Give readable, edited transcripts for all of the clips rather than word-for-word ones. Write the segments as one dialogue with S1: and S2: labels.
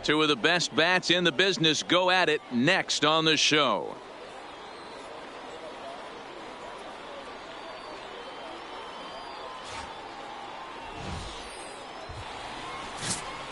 S1: Two of the best bats in the business go at it next on the show.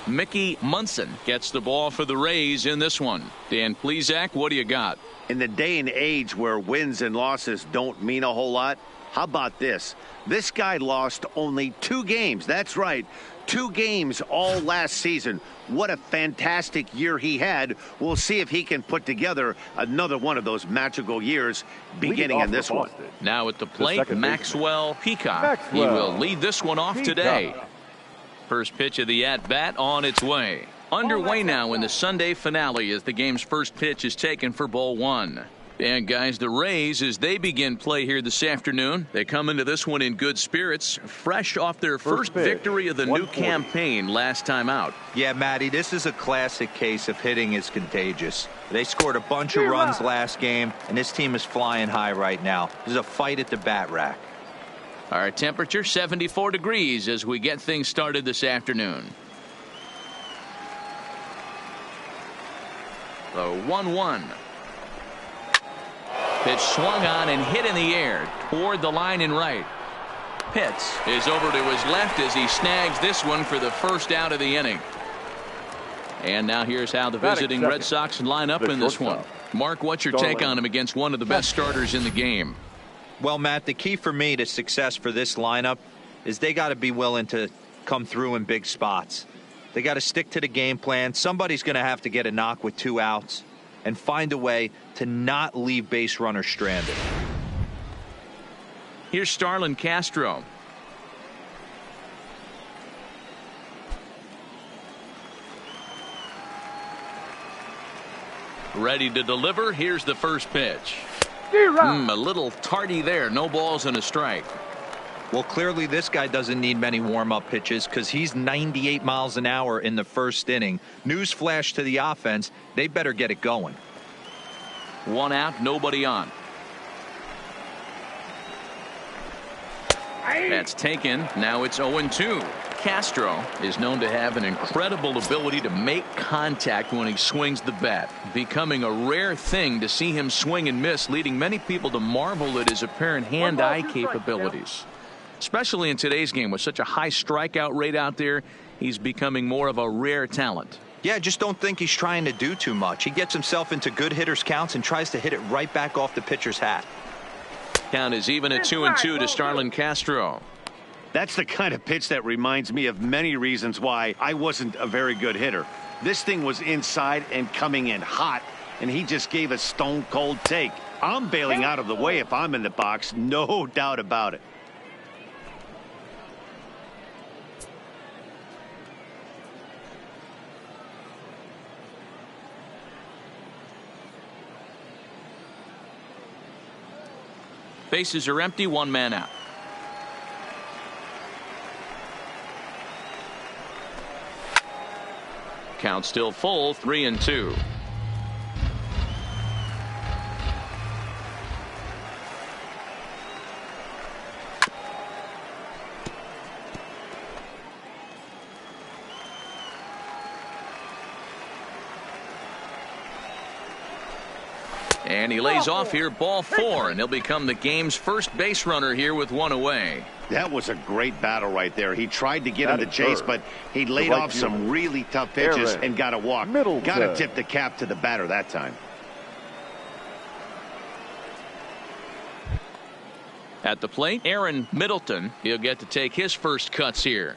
S1: Mickey Munson gets the ball for the Rays in this one. Dan Plesac, what do you got?
S2: In the day and age where wins and losses don't mean a whole lot, how about this? This guy lost only 2 games. That's right, 2 games all last season. What a fantastic year he had. We'll see if he can put together another one of those magical years beginning in this one.
S1: Now at the plate, Maxwell Peacock. He will lead this one off today. First pitch of the at-bat on its way. Underway now in the Sunday finale as the game's first pitch is taken for ball 1. And guys, the Rays, as they begin play here this afternoon, they come into this one in good spirits, fresh off their first victory of the new campaign last time out.
S3: Yeah, Matty, this is a classic case of hitting is contagious. They scored a bunch of runs last game, and this team is flying high right now. There's a fight at the bat rack.
S1: Our temperature 74 degrees as we get things started this afternoon. The 1-1. Pitch swung on and hit in the air toward the line and right. Pitts is over to his left as he snags this one for the first out of the inning. And now here's how the visiting Red Sox line up in this one. Mark, what's your take on him against one of the best starters in the game?
S3: Well, Matt, the key for me to success for this lineup is they got to be willing to come through in big spots. They got to stick to the game plan. Somebody's going to have to get a knock with 2 outs and find a way to not leave base runners stranded.
S1: Here's Starlin Castro. Ready to deliver. Here's the first pitch. A little tardy there. No balls and a strike.
S3: Well, clearly this guy doesn't need many warm-up pitches because he's 98 miles an hour in the first inning. Newsflash to the offense, they better get it going.
S1: 1 out, nobody on. That's taken. Now it's 0-2. Castro is known to have an incredible ability to make contact when he swings the bat, becoming a rare thing to see him swing and miss, leading many people to marvel at his apparent hand-eye capabilities. Especially in today's game with such a high strikeout rate out there, he's becoming more of a rare talent.
S3: Yeah, I just don't think he's trying to do too much. He gets himself into good hitters' counts and tries to hit it right back off the pitcher's hat.
S1: Count is even at 2-2 to Starlin Castro.
S2: That's the kind of pitch that reminds me of many reasons why I wasn't a very good hitter. This thing was inside and coming in hot, and he just gave a stone-cold take. I'm bailing out of the way if I'm in the box, no doubt about it.
S1: Bases are empty, 1 man out. Count still full, 3-2. And he lays off here, ball 4, and he'll become the game's first base runner here with 1 away.
S2: That was a great battle right there. He tried to get him to chase, but he laid off some really tough pitches and got a walk. Got to tip the cap to the batter that time.
S1: At the plate, Aaron Middleton. He'll get to take his first cuts here.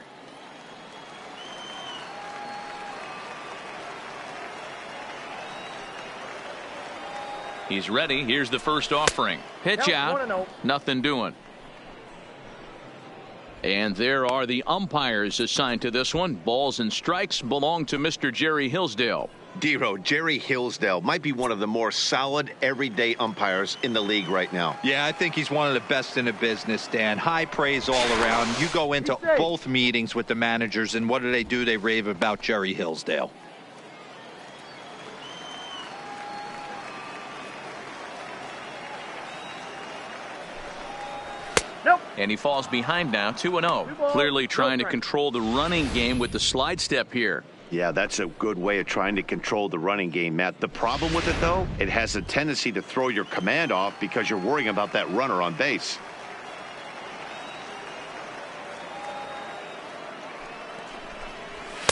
S1: He's ready. Here's the first offering. Pitch out. Nothing doing. And there are the umpires assigned to this one. Balls and strikes belong to Mr. Jerry Hillsdale.
S2: Dero, Jerry Hillsdale might be one of the more solid everyday umpires in the league right now.
S3: Yeah, I think he's one of the best in the business, Dan. High praise all around. You go into both meetings with the managers, and what do? They rave about Jerry Hillsdale.
S1: And he falls behind now, 2-0. Clearly trying to control the running game with the slide step here.
S2: Yeah, that's a good way of trying to control the running game, Matt. The problem with it, though, it has a tendency to throw your command off because you're worrying about that runner on base.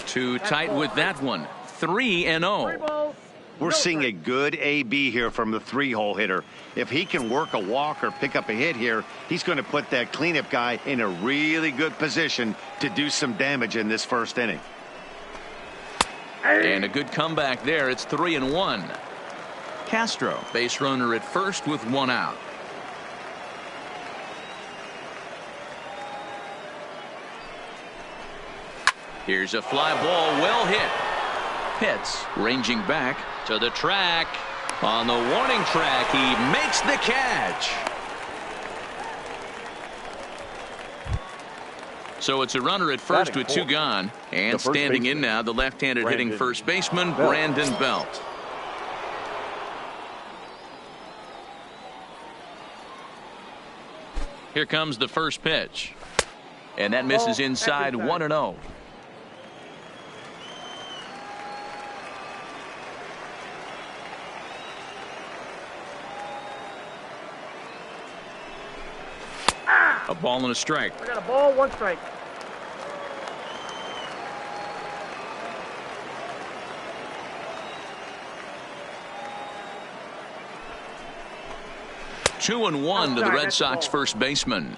S1: Too tight with that one. 3-0.
S2: We're seeing a good AB here from the 3-hole hitter. If he can work a walk or pick up a hit here, he's going to put that cleanup guy in a really good position to do some damage in this first inning.
S1: And a good comeback there. It's 3-1. Castro, base runner at first with one out. Here's a fly ball, well hit. Pitts ranging back to the track. On the warning track, he makes the catch. So it's a runner at first with two gone. And standing in now, the left-handed hitting first baseman, Brandon Belt. Here comes the first pitch. And that misses inside, 1-0. A ball and a strike.
S4: I got a ball, one strike.
S1: Two and one to the Red Sox first baseman.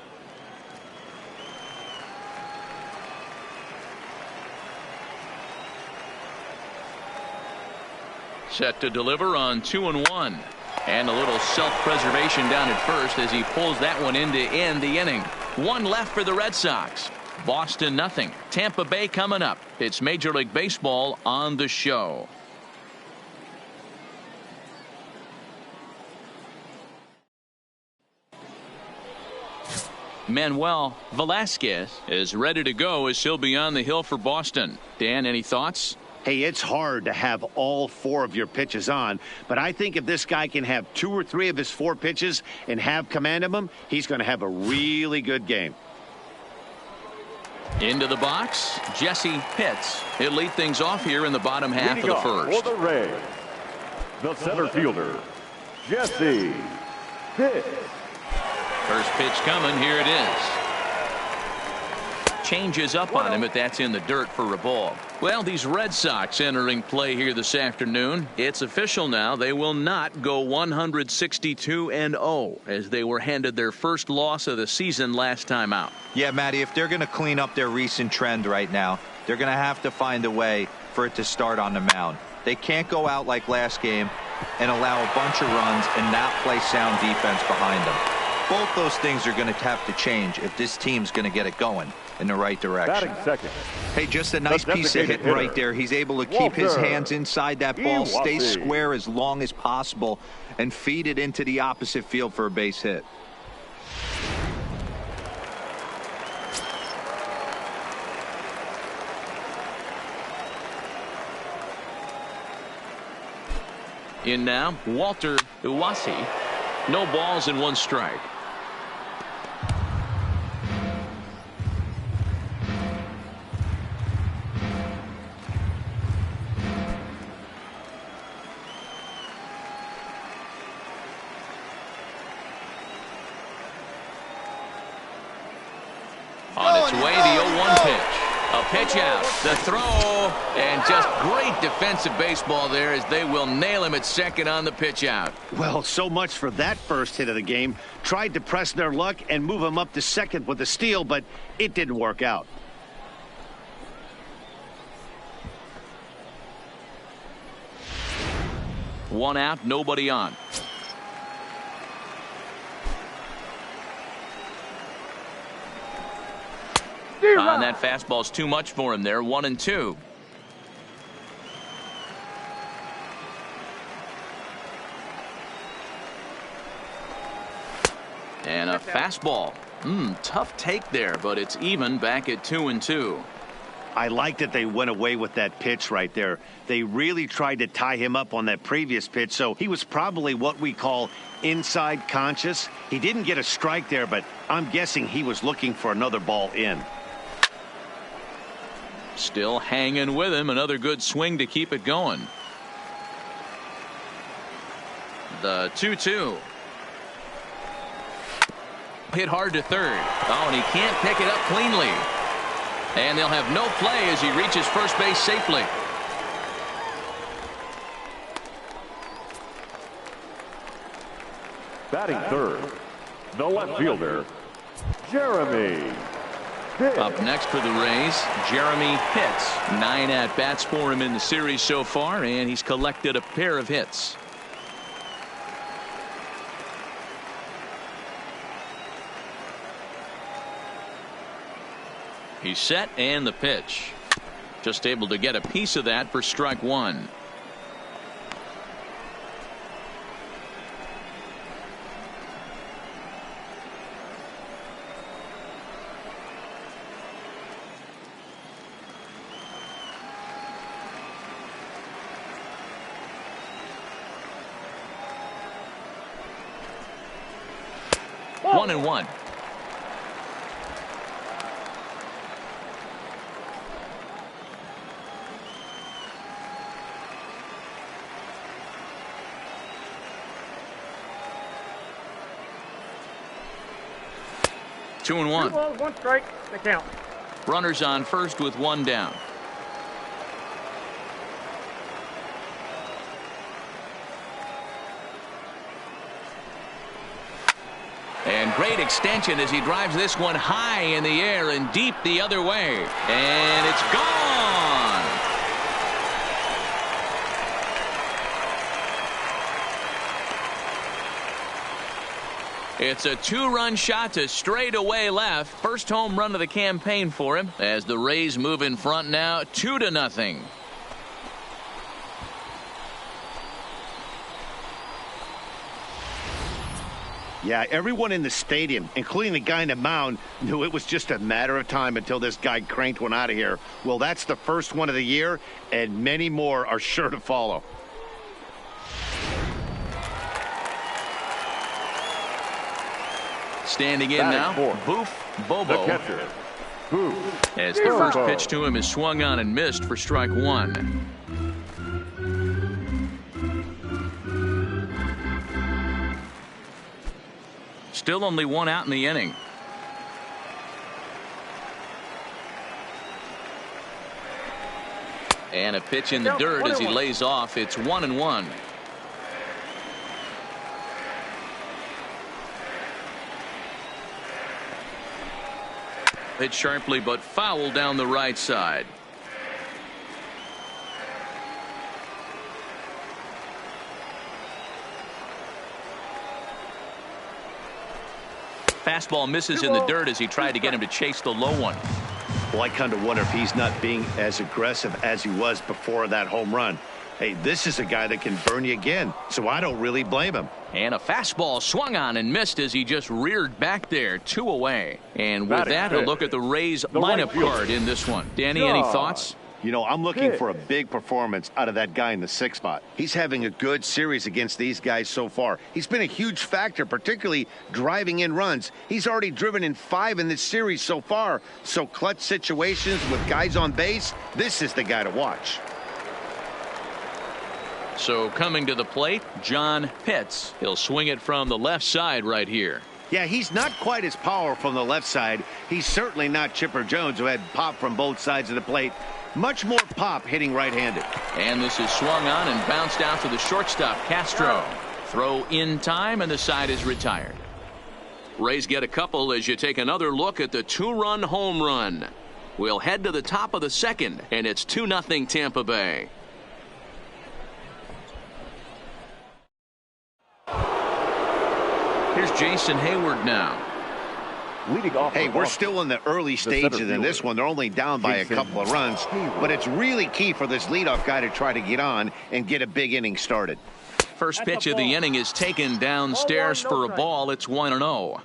S1: Set to deliver on 2-1. And a little self-preservation down at first as he pulls that one in to end the inning. One left for the Red Sox. Boston nothing. Tampa Bay coming up. It's Major League Baseball on the show. Manuel Velasquez is ready to go as he'll be on the hill for Boston. Dan, any thoughts?
S2: Hey, it's hard to have all four of your pitches on, but I think if this guy can have 2 or 3 of his 4 pitches and have command of them, he's going to have a really good game.
S1: Into the box, Jesse Pitts. He'll lead things off here in the bottom half of the first.
S5: For the Rays, the center fielder, Jesse Pitts.
S1: First pitch coming. Here it is. Changes up on him, but that's in the dirt for a ball. Well, these Red Sox entering play here this afternoon. It's official now. They will not go 162-0 as they were handed their first loss of the season last time out.
S3: Yeah, Matty, if they're going to clean up their recent trend right now, they're going to have to find a way for it to start on the mound. They can't go out like last game and allow a bunch of runs and not play sound defense behind them. Both those things are going to have to change if this team's going to get it going in the right direction. Hey, just a nice piece of hitting right there. He's able to keep his hands inside that ball, stay square as long as possible, and feed it into the opposite field for a base hit.
S1: In now, Walter Uwasi. No balls and 1 strike. On its way, the 0-1 pitch. A pitch out, the throw, and just great defensive baseball there as they will nail him at second on the pitch out.
S2: Well, so much for that first hit of the game. Tried to press their luck and move him up to second with a steal, but it didn't work out.
S1: One out, nobody on. On that fastball's too much for him there. 1-2. And a fastball. Tough take there, but it's even back at 2-2.
S2: I like that they went away with that pitch right there. They really tried to tie him up on that previous pitch, so he was probably what we call inside conscious. He didn't get a strike there, but I'm guessing he was looking for another ball in.
S1: Still hanging with him. Another good swing to keep it going. The 2-2. Hit hard to third. Oh, and he can't pick it up cleanly. And they'll have no play as he reaches first base safely.
S5: Batting third, the left fielder, Jeremy Pitts.
S1: Up next for the Rays, Jeremy Pitts. 9 at-bats for him in the series so far, and he's collected a pair of hits. He's set, and the pitch. Just able to get a piece of that for strike one. Whoa. 1-1. Two and one.
S4: 2 balls, 1 strike. The count.
S1: Runners on first with 1 down. And great extension as he drives this one high in the air and deep the other way. And it's gone. It's a 2-run shot to straightaway left. First home run of the campaign for him as the Rays move in front now 2-0.
S2: Yeah, everyone in the stadium, including the guy in the mound, knew it was just a matter of time until this guy cranked one out of here. Well, that's the first one of the year, and many more are sure to follow.
S1: Standing in now, Boof Bobo.
S5: The catcher, Boof.
S1: As the first pitch to him is swung on and missed for strike one. Still only 1 out in the inning. And a pitch in the dirt as he lays off. It's 1-1. Hit sharply but foul down the right side. Fastball misses in the dirt as he tried to get him to chase the low one.
S2: Well, I kind of wonder if he's not being as aggressive as he was before that home run. Hey, this is a guy that can burn you again, so I don't really blame him.
S1: And a fastball swung on and missed as he just reared back there, 2 away. And with that, a look at the Rays lineup card in this one. Danny, any thoughts?
S2: You know, I'm looking for a big performance out of that guy in the 6th spot. He's having a good series against these guys so far. He's been a huge factor, particularly driving in runs. He's already driven in 5 in this series so far. So clutch situations with guys on base, this is the guy to watch.
S1: So coming to the plate, John Pitts. He'll swing it from the left side right here.
S2: Yeah, he's not quite as powerful from the left side. He's certainly not Chipper Jones, who had pop from both sides of the plate. Much more pop hitting right-handed.
S1: And this is swung on and bounced out to the shortstop, Castro. Throw in time, and the side is retired. Rays get a couple as you take another look at the 2-run home run. We'll head to the top of the 2nd, and it's 2-0 Tampa Bay. Here's Jason Hayward now.
S5: Leading off.
S2: Hey, we're still in the early stages in this one. They're only down by a couple of runs, but it's really key for this leadoff guy to try to get on and get a big inning started.
S1: First pitch of the inning is taken downstairs for a ball. It's 1-0.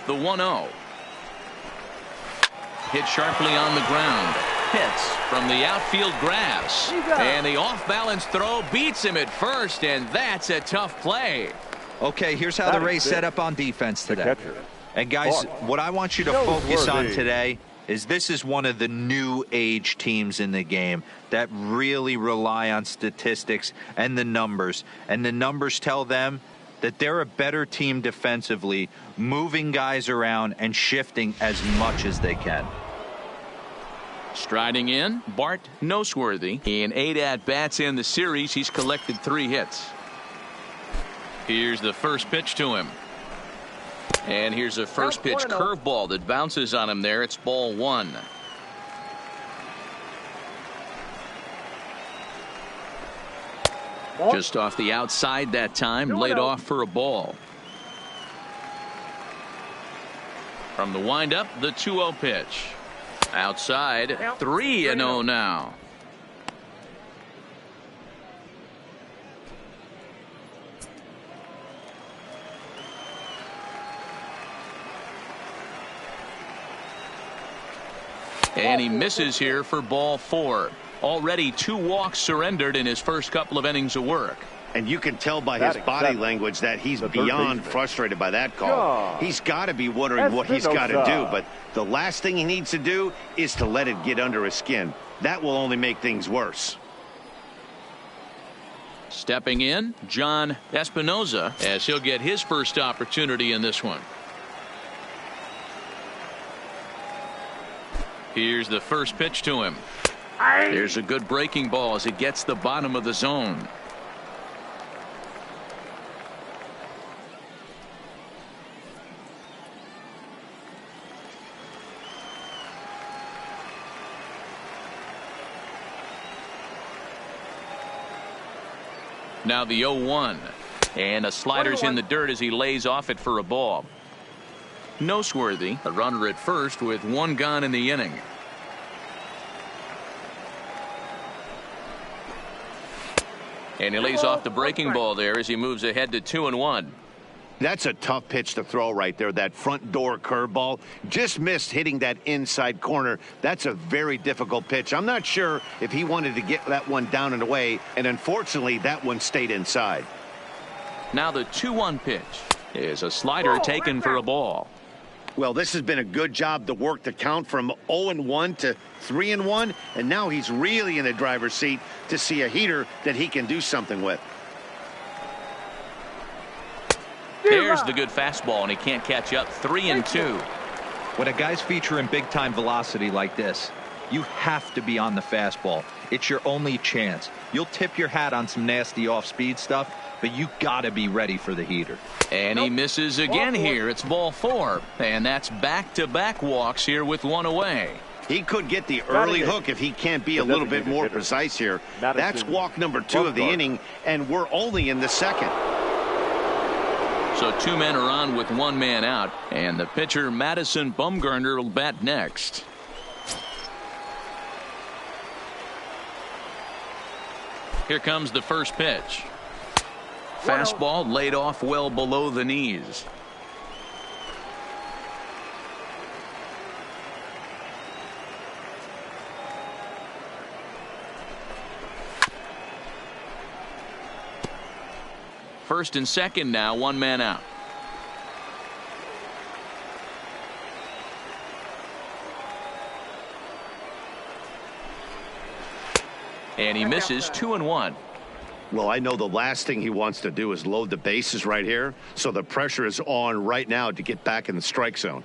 S1: The 1-0. Hit sharply on the ground. Pitts from the outfield grass. And the off-balance throw beats him at first, and that's a tough play.
S3: Okay, here's how the Rays set up on defense today. And guys, what I want you to focus on today is this is one of the new age teams in the game that really rely on statistics and the numbers. And the numbers tell them that they're a better team defensively, moving guys around and shifting as much as they can.
S1: Striding in, Bart Noseworthy. In 8 at-bats in the series, he's collected 3 hits. Here's the first pitch to him. And here's a first pitch curveball that bounces on him there. It's ball 1. Just off the outside that time, laid off for a ball. From the windup, the 2-0 pitch. Outside, 3-0 now. And he misses here for ball 4. Already 2 walks surrendered in his first couple of innings of work.
S2: And you can tell by his body language that he's beyond frustrated by that call. He's got to be wondering what he's got to do, but the last thing he needs to do is to let it get under his skin. That will only make things worse.
S1: Stepping in, John Espinoza, as he'll get his first opportunity in this one. Here's the first pitch to him. There's a good breaking ball as it gets the bottom of the zone. Now the 0-1. And a slider's in the dirt as he lays off it for a ball. Noseworthy, a runner at first with 1 gone in the inning. And he lays off the breaking ball there as he moves ahead to 2-1.
S2: That's a tough pitch to throw right there. That front door curveball just missed hitting that inside corner. That's a very difficult pitch. I'm not sure if he wanted to get that one down and away, and unfortunately that one stayed inside.
S1: Now the 2-1 pitch is a slider taken for a ball.
S2: Well, this has been a good job to work the count from 0-1 to 3-1, and now he's really in the driver's seat to see a heater that he can do something with.
S1: There's the good fastball, and he can't catch up. 3-2.
S3: When a guy's featuring big-time velocity like this, you have to be on the fastball. It's your only chance. You'll tip your hat on some nasty off-speed stuff, but you got to be ready for the heater.
S1: And he misses again here. It's ball 4, and that's back-to-back walks here with 1 away.
S2: He could get the early hook if he can't be a little bit more precise here. That's walk number 2 of the inning, and we're only in the second.
S1: So 2 men are on with 1 man out, and the pitcher Madison Bumgarner will bat next. Here comes the first pitch. Fastball laid off well below the knees. First and second now, 1 man out. And he misses 2-1.
S2: Well, I know the last thing he wants to do is load the bases right here, so the pressure is on right now to get back in the strike zone.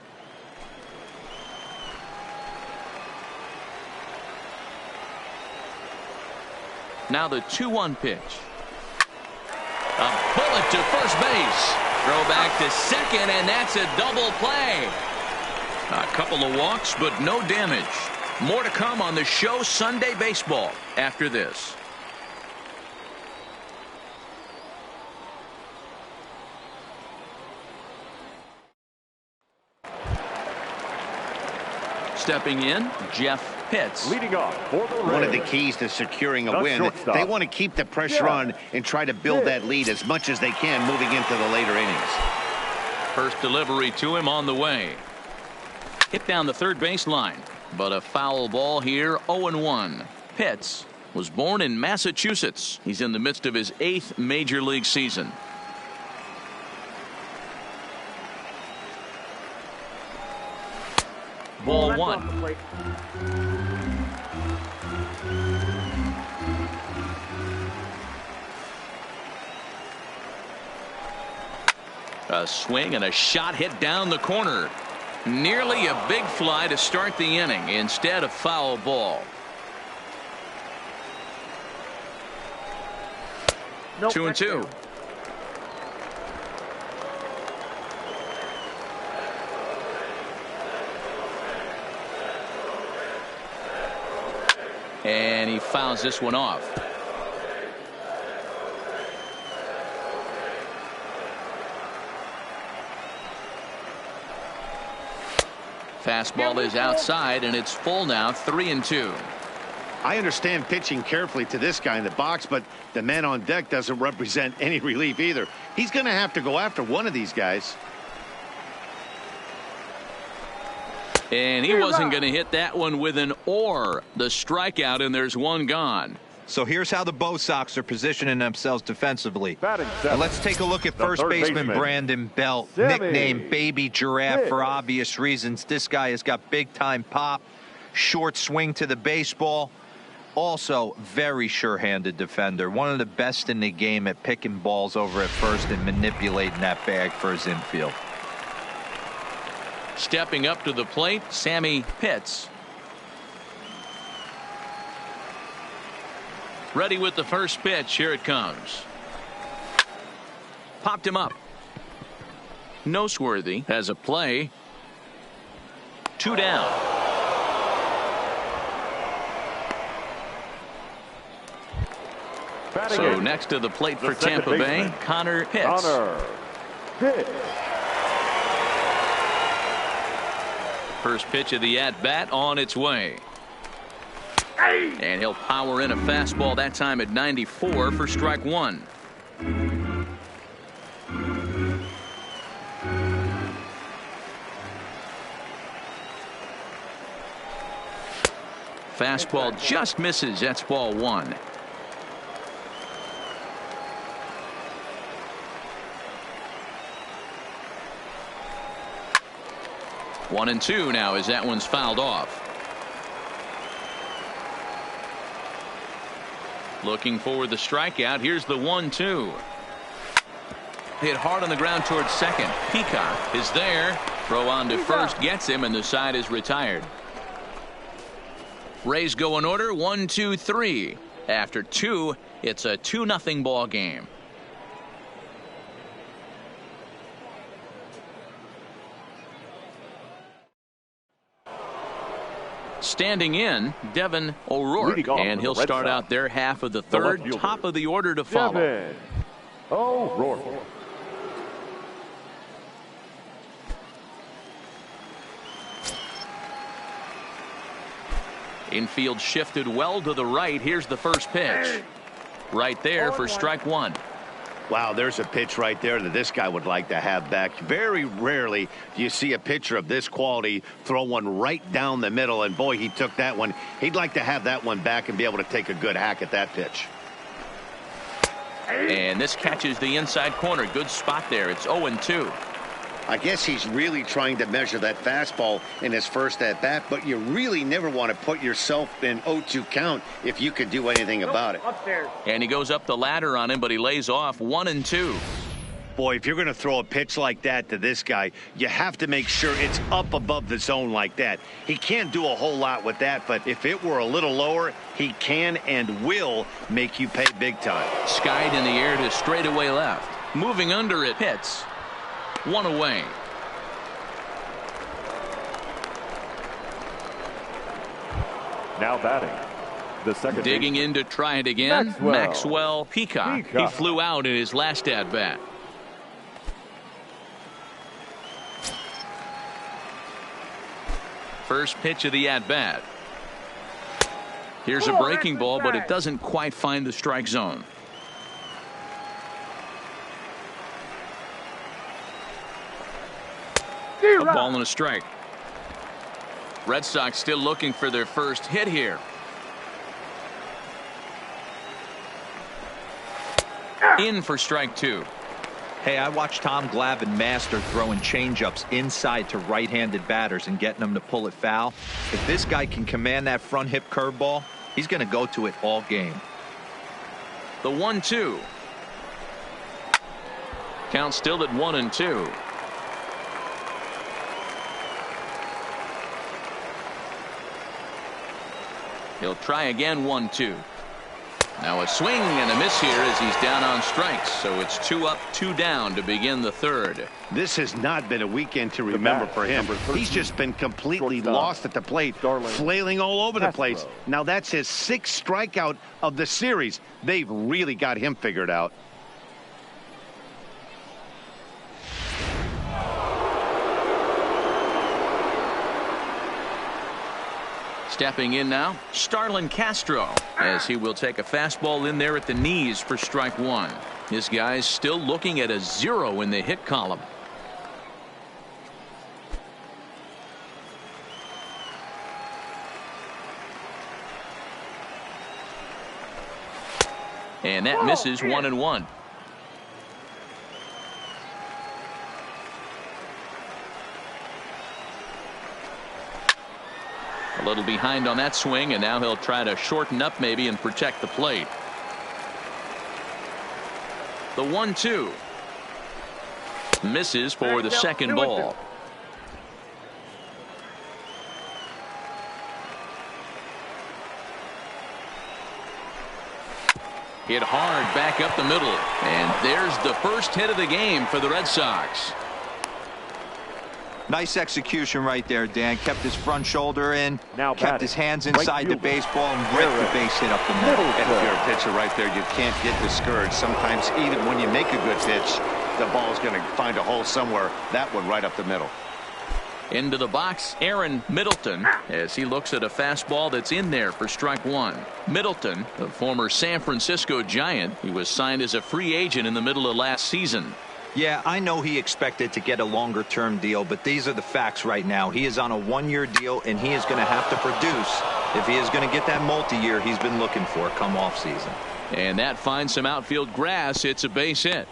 S1: Now the 2-1 pitch. A bullet to first base. Throw back to second, and that's a double play. A couple of walks, but no damage. More to come on the show Sunday Baseball after this. Stepping in, Jeff Pitts.
S5: Leading off for the Rays.
S2: One of the keys to securing a win. They want to keep the pressure on and try to build that lead as much as they can moving into the later innings.
S1: First delivery to him on the way. Hit down the third baseline, but a foul ball here. 0-1. Pitts was born in Massachusetts. He's in the midst of his 8th major league season. Ball one. A swing and a shot hit down the corner. Nearly a big fly to start the inning. Instead, a foul ball. Nope, 2-2. And he fouls this one off. Fastball is outside, and it's full now, 3-2.
S2: I understand pitching carefully to this guy in the box, but the man on deck doesn't represent any relief either. He's going to have to go after one of these guys.
S1: And he wasn't going to hit that one with an or. The strikeout, and there's one gone.
S3: So here's how the Bo Sox are positioning themselves defensively. And let's take a look at first baseman Brandon Belt, nicknamed Baby Giraffe for obvious reasons. This guy has got big-time pop, short swing to the baseball. Also, very sure-handed defender. One of the best in the game at picking balls over at first and manipulating that bag for his infield.
S1: Stepping up to the plate, Sammy Pitts. Ready with the first pitch. Here it comes. Popped him up. Noseworthy has a play. 2 down. So next to the plate for Tampa Bay, Connor Pitts. First pitch of the at-bat on its way. And he'll power in a fastball, that time at 94 for strike one. Fastball just misses. That's ball one. One and two now as that one's fouled off. Looking for the strikeout. Here's the 1-2. Hit hard on the ground towards second. Peacock is there. Throw on to first gets him, and the side is retired. Rays go in order. 1, 2, 3. After two, it's a 2-0 ball game. Standing in, Devin O'Rourke, and he'll start out their half of the third. Top of the order to follow.
S5: Devin O'Rourke.
S1: Infield shifted well to the right. Here's the first pitch. Right there for strike one.
S2: Wow, there's a pitch right there that this guy would like to have back. Very rarely do you see a pitcher of this quality throw one right down the middle, and boy, he took that one. He'd like to have that one back and be able to take a good hack at that pitch.
S1: And this catches the inside corner. Good spot there. It's 0-2.
S2: I guess he's really trying to measure that fastball in his first at bat, but you really never want to put yourself in 0-2 count if you could do anything about it.
S1: And he goes up the ladder on him, but he lays off 1-2.
S2: Boy, if you're going to throw a pitch like that to this guy, you have to make sure it's up above the zone like that. He can't do a whole lot with that, but if it were a little lower, he can and will make you pay big time.
S1: Skied in the air to straightaway left. Moving under it, Pitts. One away.
S5: Now batting. The second
S1: digging in to try it again. Maxwell Peacock. He flew out in his last at bat. First pitch of the at bat. Here's a breaking ball, but it doesn't quite find the strike zone. A ball and a strike. Red Sox still looking for their first hit here. In for strike two.
S3: Hey, I watched Tom Glavine master throwing changeups inside to right-handed batters and getting them to pull it foul. If this guy can command that front hip curveball, he's going to go to it all game.
S1: The 1-2. Count still at 1-2. He'll try again. 1-2. Now a swing and a miss here as he's down on strikes. So it's 2 up, 2 down to begin the third.
S2: This has not been a weekend to remember for him. He's just been completely lost at the plate, flailing all over the place. Now that's his 6th strikeout of the series. They've really got him figured out.
S1: Stepping in now, Starlin Castro, as he will take a fastball in there at the knees for strike 1. This guy's still looking at a 0 in the hit column. And that misses. 1-1. A little behind on that swing, and now he'll try to shorten up maybe and protect the plate. The 1-2 misses for the second ball. Hit hard back up the middle, and there's the first hit of the game for the Red Sox.
S3: Nice execution right there, Dan. Kept his front shoulder in, kept his hands inside the baseball, and ripped the base hit up the middle.
S2: And if you're a pitcher right there, you can't get discouraged. Sometimes even when you make a good pitch, the ball's going to find a hole somewhere. That one right up the middle.
S1: Into the box, Aaron Middleton, as he looks at a fastball that's in there for strike 1. Middleton, the former San Francisco Giant, he was signed as a free agent in the middle of last season.
S3: Yeah, I know he expected to get a longer-term deal, but these are the facts right now. He is on a 1-year deal, and he is going to have to produce if he is going to get that multi-year he's been looking for come off season.
S1: And that finds some outfield grass. It's a base hit.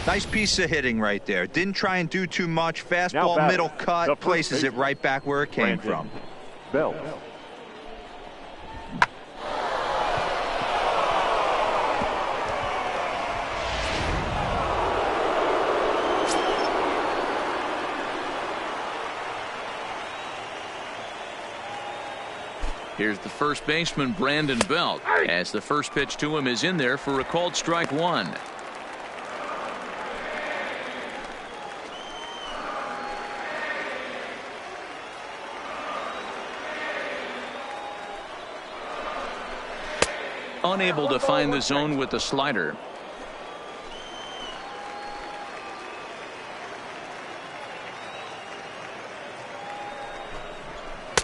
S3: Nice piece of hitting right there. Didn't try and do too much. Fastball, middle cut, places it right back where it came from.
S5: Bell.
S1: Here's the first baseman, Brandon Belt, as the first pitch to him is in there for a called strike 1. Unable to find the zone with the slider.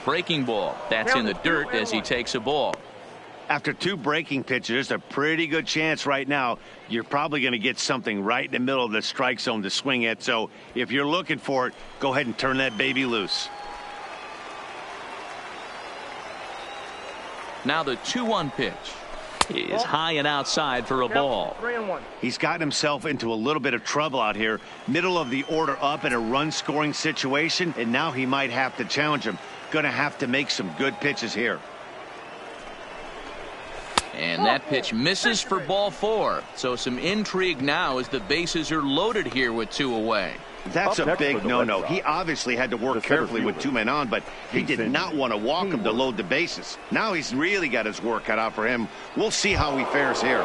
S1: Breaking ball. That's in the dirt as he takes a ball.
S2: After 2 breaking pitches, there's a pretty good chance right now you're probably going to get something right in the middle of the strike zone to swing at. So if you're looking for it, go ahead and turn that baby loose.
S1: Now the 2-1 pitch is high and outside for a ball.
S4: 3-1.
S2: He's gotten himself into a little bit of trouble out here. Middle of the order up in a run-scoring situation, and now he might have to challenge him. Going to have to make some good pitches here.
S1: And that pitch misses for ball 4. So some intrigue now as the bases are loaded here with 2 away.
S2: That's a big no-no. He obviously had to work carefully with 2 men on, but he did not want to walk him to load the bases. Now he's really got his work cut out for him. We'll see how he fares here.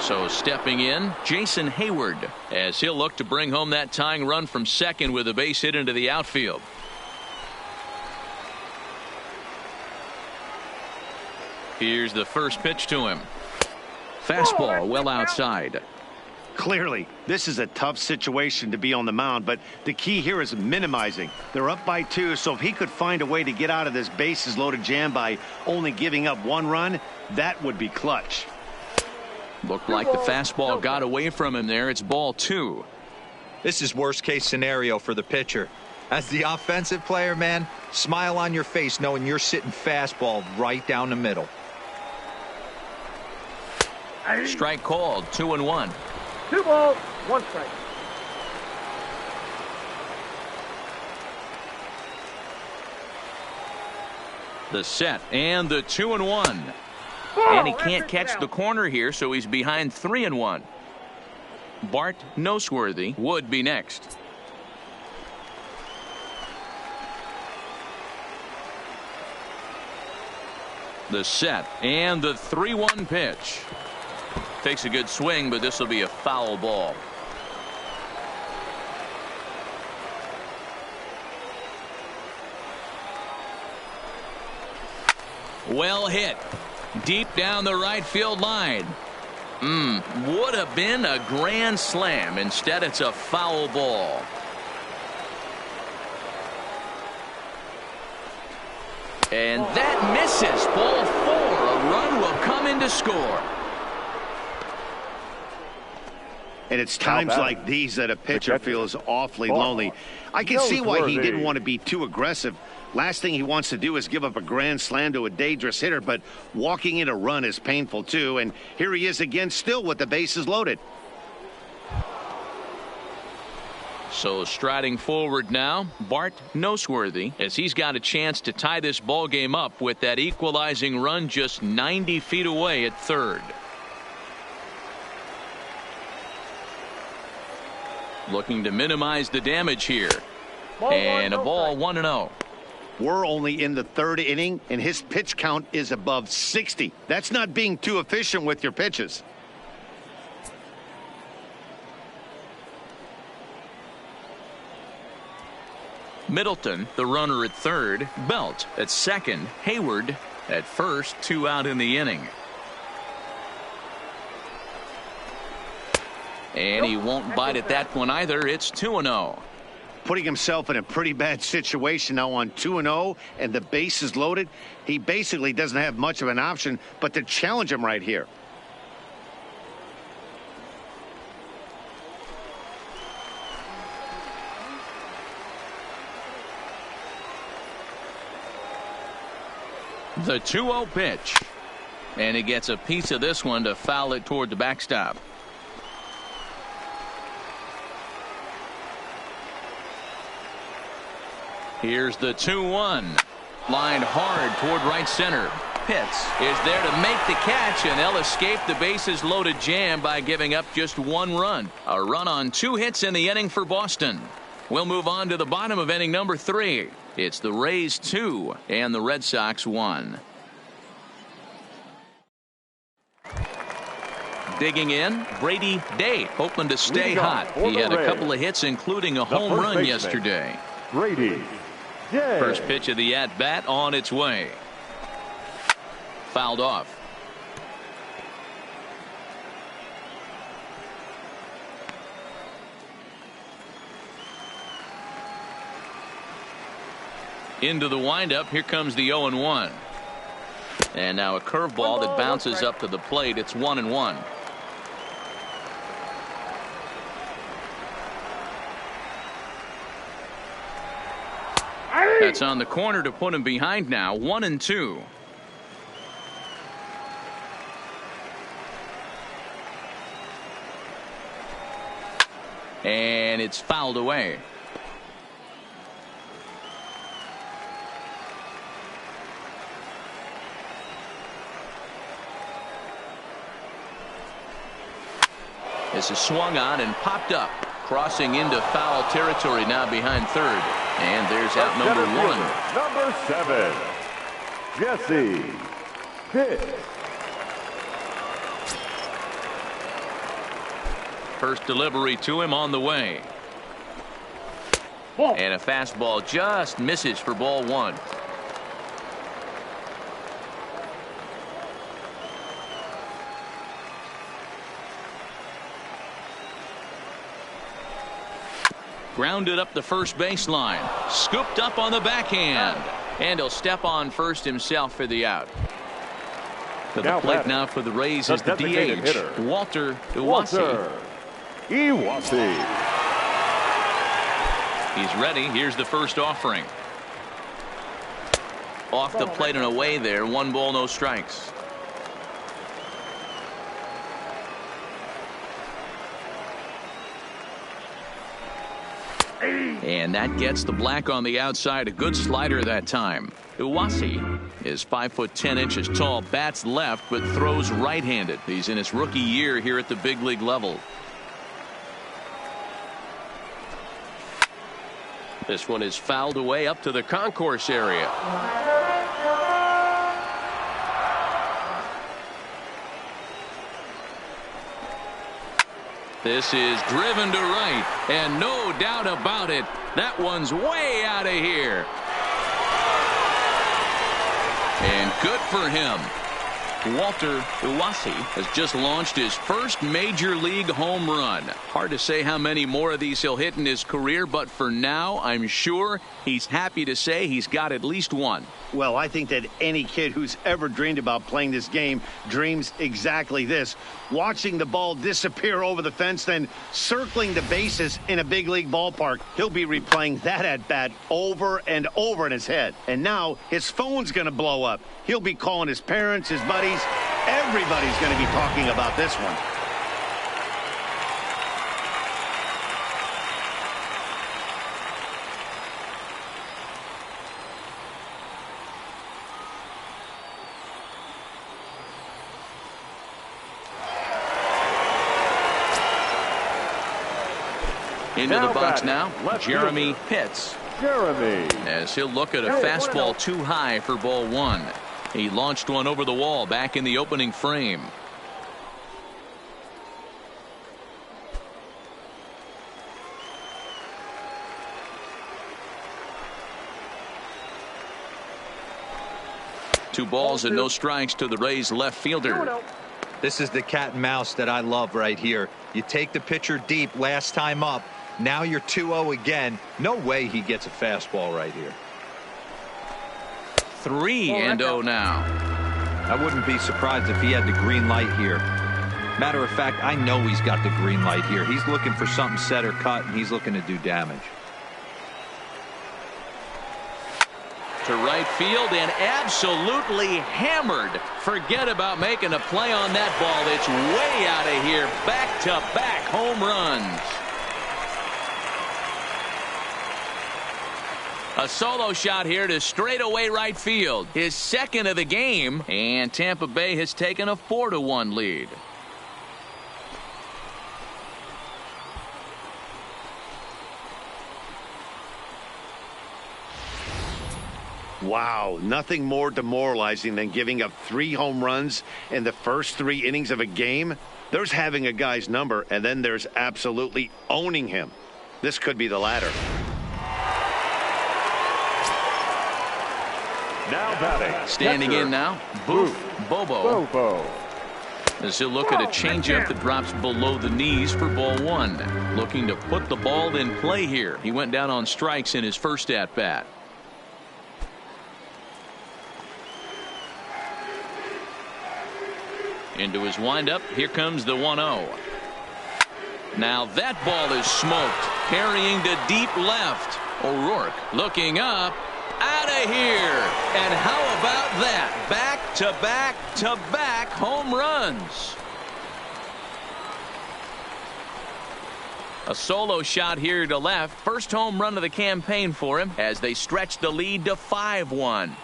S1: So stepping in, Jason Hayward, as he'll look to bring home that tying run from second with a base hit into the outfield. Here's the first pitch to him. Fastball well outside.
S2: Clearly, this is a tough situation to be on the mound, but the key here is minimizing. They're up by 2, so if he could find a way to get out of this bases-loaded jam by only giving up 1 run, that would be clutch.
S1: Looked like the fastball got away from him there. It's ball 2.
S3: This is worst-case scenario for the pitcher. As the offensive player, man, smile on your face knowing you're sitting fastball right down the middle.
S1: Strike called, 2-1.
S4: 2 balls, 1 strike.
S1: The set and the 2-1. And he can't catch the corner here, so he's behind 3-1. Bart Noseworthy would be next. The set and the 3-1 pitch. Takes a good swing, but this will be a foul ball. Well hit. Deep down the right field line. Would have been a grand slam. Instead, it's a foul ball. And that misses. Ball 4. A run will come in to score.
S2: And it's times like these that a pitcher feels awfully lonely. I can see why he didn't want to be too aggressive. Last thing he wants to do is give up a grand slam to a dangerous hitter, but walking in a run is painful too. And here he is again, still with the bases loaded.
S1: So striding forward now, Bart Noseworthy, as he's got a chance to tie this ball game up with that equalizing run just 90 feet away at third. Looking to minimize the damage here. And a ball 1-0.
S2: We're only in the 3rd inning, and his pitch count is above 60. That's not being too efficient with your pitches.
S1: Middleton, the runner at third. Belt at second. Hayward at first. 2 out in the inning. And he won't bite at that one either. It's 2-0.
S2: Putting himself in a pretty bad situation now on 2-0 and the base is loaded. He basically doesn't have much of an option but to challenge him right here.
S1: The 2-0 pitch. And he gets a piece of this one to foul it toward the backstop. Here's the 2-1. Lined hard toward right center. Pitts is there to make the catch, and they'll escape the bases loaded jam by giving up just 1 run. A run on 2 hits in the inning for Boston. We'll move on to the bottom of inning number 3. It's the Rays 2 and the Red Sox 1. Digging in, Brady Day, hoping to stay hot. He had a couple of hits, including a home run yesterday.
S5: Brady Day.
S1: First pitch of the at-bat on its way. Fouled off. Into the windup. Here comes the 0-1. And now a curveball that bounces up to the plate. It's 1-1. That's on the corner to put him behind now. 1-2. And it's fouled away. This is swung on and popped up. Crossing into foul territory now behind third. And there's out number 1.
S5: Number 7, Jesse Pitt.
S1: First delivery to him on the way. And a fastball just misses for ball 1. Grounded up the first baseline. Scooped up on the backhand. And he'll step on first himself for the out. To the plate now for the Rays is the DH, Walter Iwasi. He's ready. Here's the first offering. Off the plate and away there. 1 ball, no strikes. And that gets the black on the outside. A good slider that time. Iwasi is 5'10" tall, bats left, but throws right-handed. He's in his rookie year here at the big league level. This one is fouled away up to the concourse area. This is driven to right, and no doubt about it, that one's way out of here. And good for him. Walter Iwasi has just launched his first major league home run. Hard to say how many more of these he'll hit in his career, but for now, I'm sure he's happy to say he's got at least one.
S2: Well, I think that any kid who's ever dreamed about playing this game dreams exactly this. Watching the ball disappear over the fence, then circling the bases in a big league ballpark. He'll be replaying that at-bat over and over in his head. And now his phone's going to blow up. He'll be calling his parents, his buddies. Everybody's going to be talking about this one.
S1: Into the box now, Jeremy Pitts. As he'll look at a fastball too high for ball one. He launched one over the wall back in the opening frame. Two balls and no strikes to the Rays left fielder.
S3: This is the cat and mouse that I love right here. You take the pitcher deep last time up. Now you're 2-0 again. No way he gets a fastball right here.
S1: 3-0 now.
S3: I wouldn't be surprised if he had the green light here. Matter of fact, I know he's got the green light here. He's looking for something set or cut, and he's looking to do damage.
S1: To right field and absolutely hammered. Forget about making a play on that ball. It's way out of here. Back-to-back home runs. A solo shot here to straightaway right field. His second of the game, and Tampa Bay has taken a 4-1 lead.
S2: Wow, nothing more demoralizing than giving up 3 home runs in the first 3 innings of a game. There's having a guy's number, and then there's absolutely owning him. This could be the latter.
S5: Now batting.
S1: Standing in now, Booth Bobo. As he'll look at a changeup that drops below the knees for ball one. Looking to put the ball in play here. He went down on strikes in his first at-bat. Into his windup. Here comes the 1-0. Now that ball is smoked. Carrying to deep left. O'Rourke looking up. Out of here. And how about that? Back-to-back-to-back home runs. A solo shot here to left. First home run of the campaign for him as they stretch the lead to 5-1.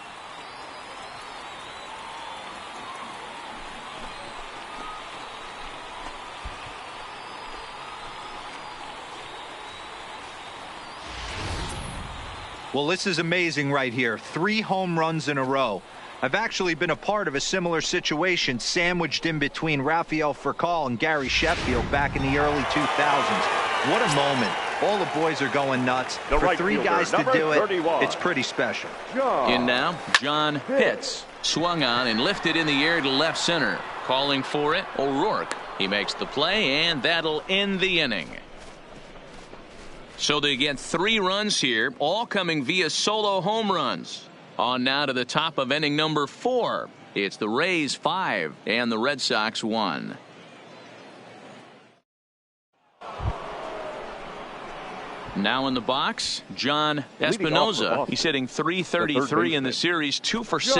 S3: Well, this is amazing right here. 3 home runs in a row. I've actually been a part of a similar situation sandwiched in between Rafael Furcal and Gary Sheffield back in the early 2000s. What a moment. All the boys are going nuts. For 3 guys to do it, it's pretty special.
S1: In now, John Pitts. Swung on and lifted in the air to left center. Calling for it, O'Rourke. He makes the play, and that'll end the inning. So they get 3 runs here, all coming via solo home runs. On now to the top of inning number 4. It's the Rays 5 and the Red Sox 1. Now in the box, John Espinoza. He's hitting .333 in the series, 2 for 6.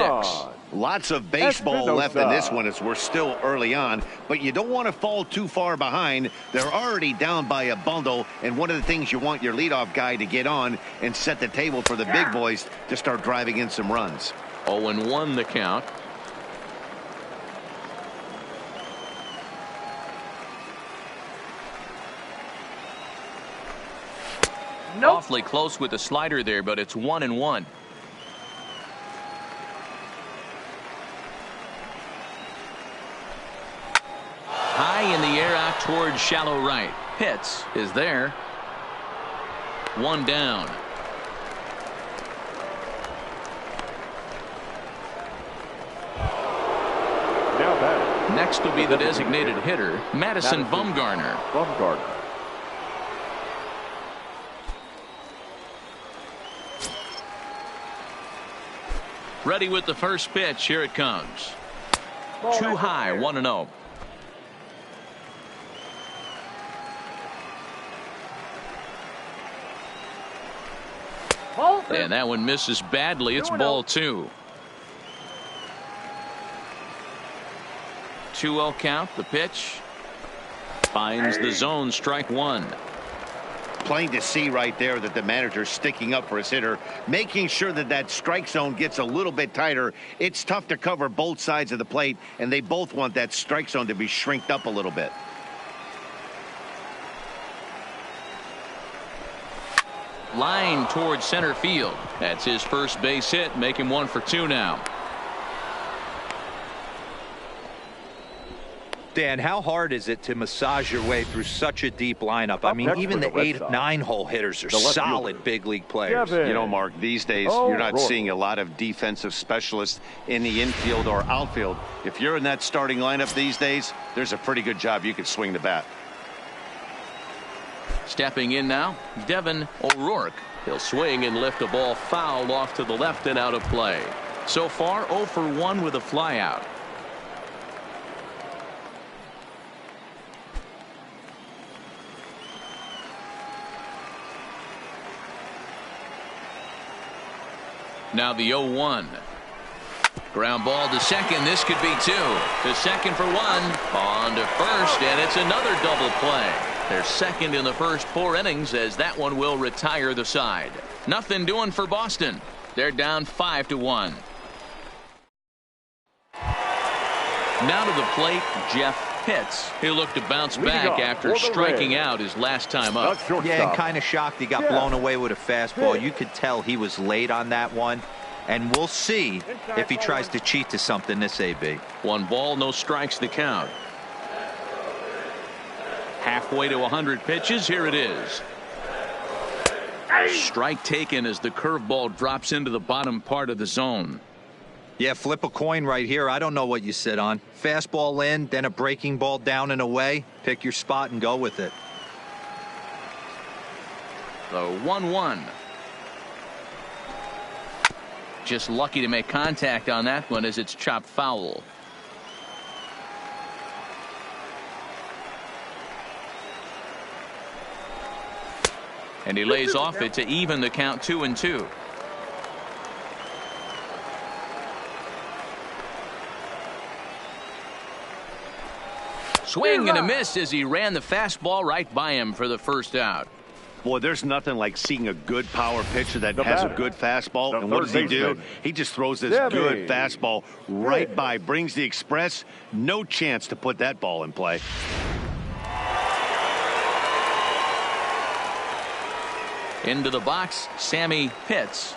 S2: Lots of baseball left in this one as we're still early on, but you don't want to fall too far behind. They're already down by a bundle, and one of the things you want your leadoff guy to get on and set the table for the big boys to start driving in some runs.
S1: 0-1 the count.
S4: Nope.
S1: Awfully close with the slider there, but it's 1-1. High in the air out towards shallow right. Pitts is there. 1 down.
S5: Now batting.
S1: Next will be the designated hitter, Madison Bumgarner. Ready with the first pitch. Here it comes. Too high, 1-0. And that one misses badly. It's ball 2. 2-0 count. The pitch finds the zone. Strike 1.
S2: Plain to see right there that the manager's sticking up for his hitter, making sure that that strike zone gets a little bit tighter. It's tough to cover both sides of the plate, and they both want that strike zone to be shrinked up a little bit.
S1: Line towards center field. That's his first base hit. Make him 1 for 2 now.
S3: Dan, how hard is it to massage your way through such a deep lineup? I mean, even the 8-9 hole hitters are solid big league players.
S2: You know, Mark, these days you're not seeing a lot of defensive specialists in the infield or outfield. If you're in that starting lineup these days, there's a pretty good job you could swing the bat.
S1: Stepping in now, Devin O'Rourke. He'll swing and lift a ball foul off to the left and out of play. So far 0 for 1 with a flyout. Now the 0-1. Ground ball to second. This could be 2. To second for 1. On to first, and it's another double play. They're second in the first 4 innings as that one will retire the side. Nothing doing for Boston. They're down 5-1. Now to the plate, Jeff Pitts. He'll look to bounce back after striking out his last time up.
S3: Yeah, and kind of shocked he got blown away with a fastball. You could tell he was late on that one. And we'll see if he tries to cheat to something this AB.
S1: 1 ball, no strikes to count. Halfway to 100 pitches. Here it is. Strike taken as the curveball drops into the bottom part of the zone.
S3: Yeah, flip a coin right here. I don't know what you sit on. Fastball in, then a breaking ball down and away. Pick your spot and go with it.
S1: The 1-1. Just lucky to make contact on that one as it's chopped foul. And he lays off it to even the count 2-2. Swing and a miss as he ran the fastball right by him for the first out.
S2: Boy, there's nothing like seeing a good power pitcher that has a good fastball. And what does he do? He just throws this good fastball right by, brings the express. No chance to put that ball in play.
S1: Into the box, Sammy Pitts.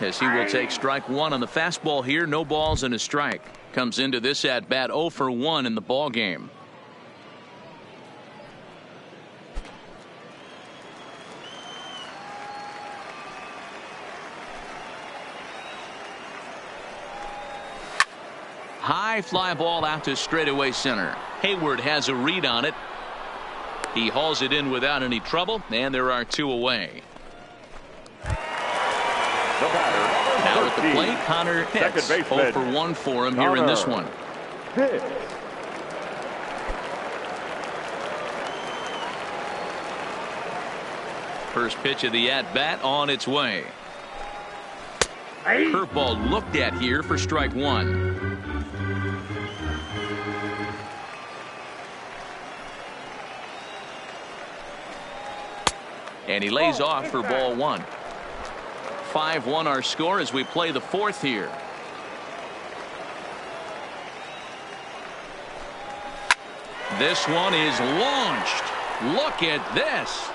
S1: As he will take strike 1 on the fastball here. No balls and a strike. Comes into this at bat 0 for 1 in the ball game. High fly ball out to straightaway center. Hayward has a read on it. He hauls it in without any trouble, and there are 2 away. Now at the plate, Connor Pitts. 0 for 1 for him here in this one. First pitch of the at-bat on its way. Curveball looked at here for strike one. And he lays off for ball one. 5-1 our score as we play the fourth here. This one is launched. Look at this.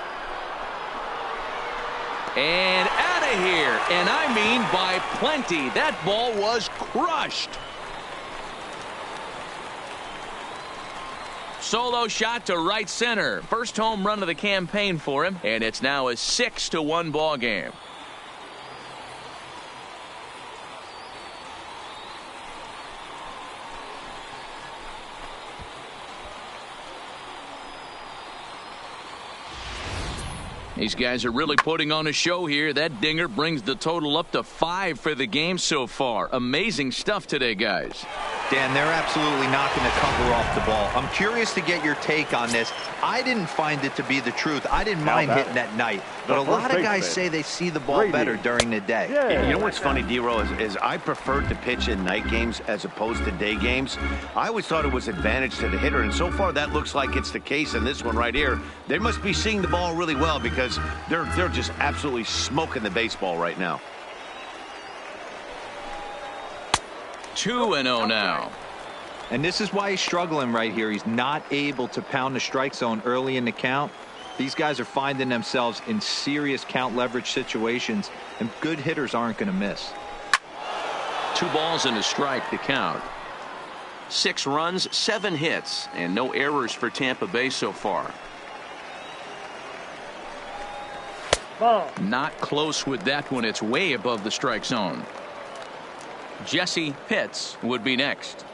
S1: And out of here. And I mean by plenty. That ball was crushed. Solo shot to right center. First home run of the campaign for him. And it's now a 6-1 ball game. These guys are really putting on a show here. That dinger brings the total up to 5 for the game so far. Amazing stuff today, guys.
S3: Dan, they're absolutely knocking the cover off the ball. I'm curious to get your take on this. I didn't find it to be the truth. I didn't mind hitting at night. But a lot of guys say they see the ball better during the day.
S2: Yeah. You know what's funny, D-Row, is I preferred to pitch in night games as opposed to day games. I always thought it was advantage to the hitter, and so far that looks like it's the case in this one right here. They must be seeing the ball really well because they're just absolutely smoking the baseball right now.
S1: 2-0 now.
S3: And this is why he's struggling right here. He's not able to pound the strike zone early in the count. These guys are finding themselves in serious count leverage situations, and good hitters aren't going to miss.
S1: 2 balls and a strike to count. 6 runs, 7 hits, and no errors for Tampa Bay so far.
S4: Ball.
S1: Not close with that one. It's way above the strike zone. Jesse Pitts would be next.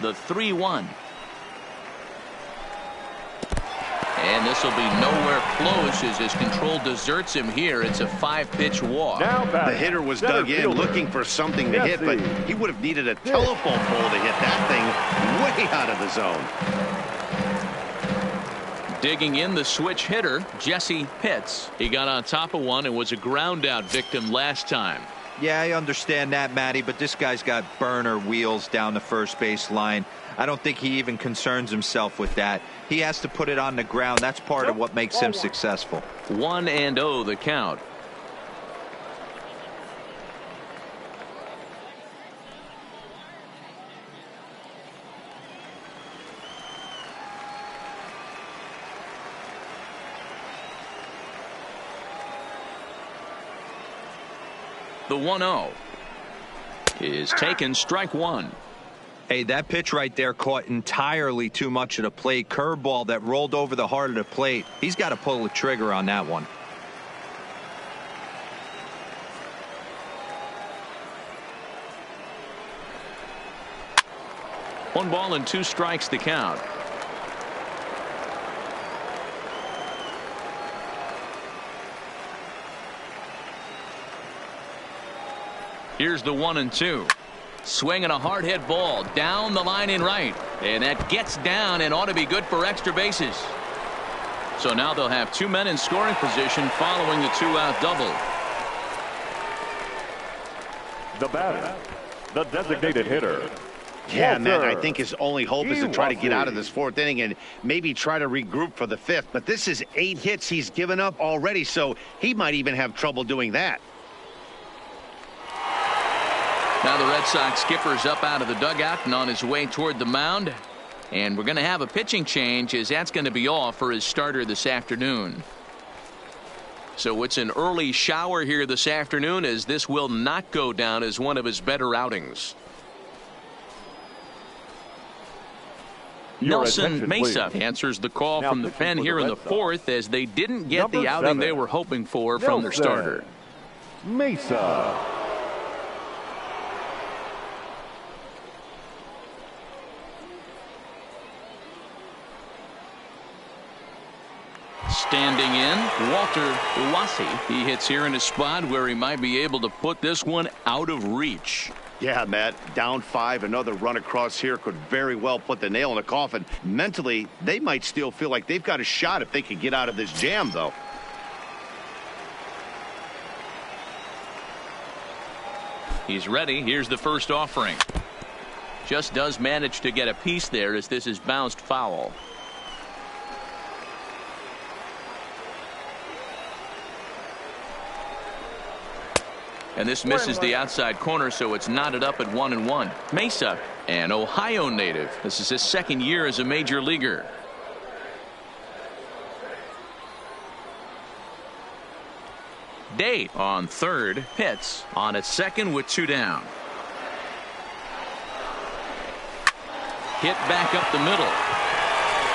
S1: The 3-1. And this will be nowhere close as his control deserts him here. It's a 5-pitch walk.
S2: The hitter was dug in looking for something to hit, but he would have needed a telephone pole to hit that thing way out of the zone.
S1: Digging in the switch hitter, Jesse Pitts. He got on top of one and was a ground out victim last time.
S3: Yeah, I understand that, Matty, but this guy's got burner wheels down the first base line. I don't think he even concerns himself with that. He has to put it on the ground. That's part of what makes him successful.
S1: 1-0 the count. The 1-0 is taken, strike one.
S3: Hey, that pitch right there caught entirely too much of the plate. Curveball that rolled over the heart of the plate. He's got to pull the trigger on that one.
S1: One ball and 2 strikes to count. Here's the 1-2. Swinging a hard hit ball down the line in right. And that gets down and ought to be good for extra bases. So now they'll have 2 men in scoring position following the 2-out double.
S5: The batter, the designated hitter.
S2: Yeah, man, I think his only hope is to try to get out of this 4th inning and maybe try to regroup for the 5th. But this is 8 hits he's given up already, so he might even have trouble doing that.
S1: Now the Red Sox skipper's up out of the dugout and on his way toward the mound. And we're going to have a pitching change, as that's going to be all for his starter this afternoon. So it's an early shower here this afternoon, as this will not go down as one of his better outings. Nelson Mesa answers the call from the pen here in the 4th, as they didn't get the outing they were hoping for from their starter.
S5: Mesa.
S1: Standing in, Walter Uwasi. He hits here in a spot where he might be able to put this one out of reach.
S2: Yeah, Matt, down 5, another run across here could very well put the nail in the coffin. Mentally, they might still feel like they've got a shot if they could get out of this jam, though.
S1: He's ready. Here's the first offering. Just does manage to get a piece there as this is bounced foul. And this misses the outside corner, so it's knotted up at 1-1. Mesa, an Ohio native. This is his second year as a major leaguer. Day on third, hits on at second with 2 down. Hit back up the middle.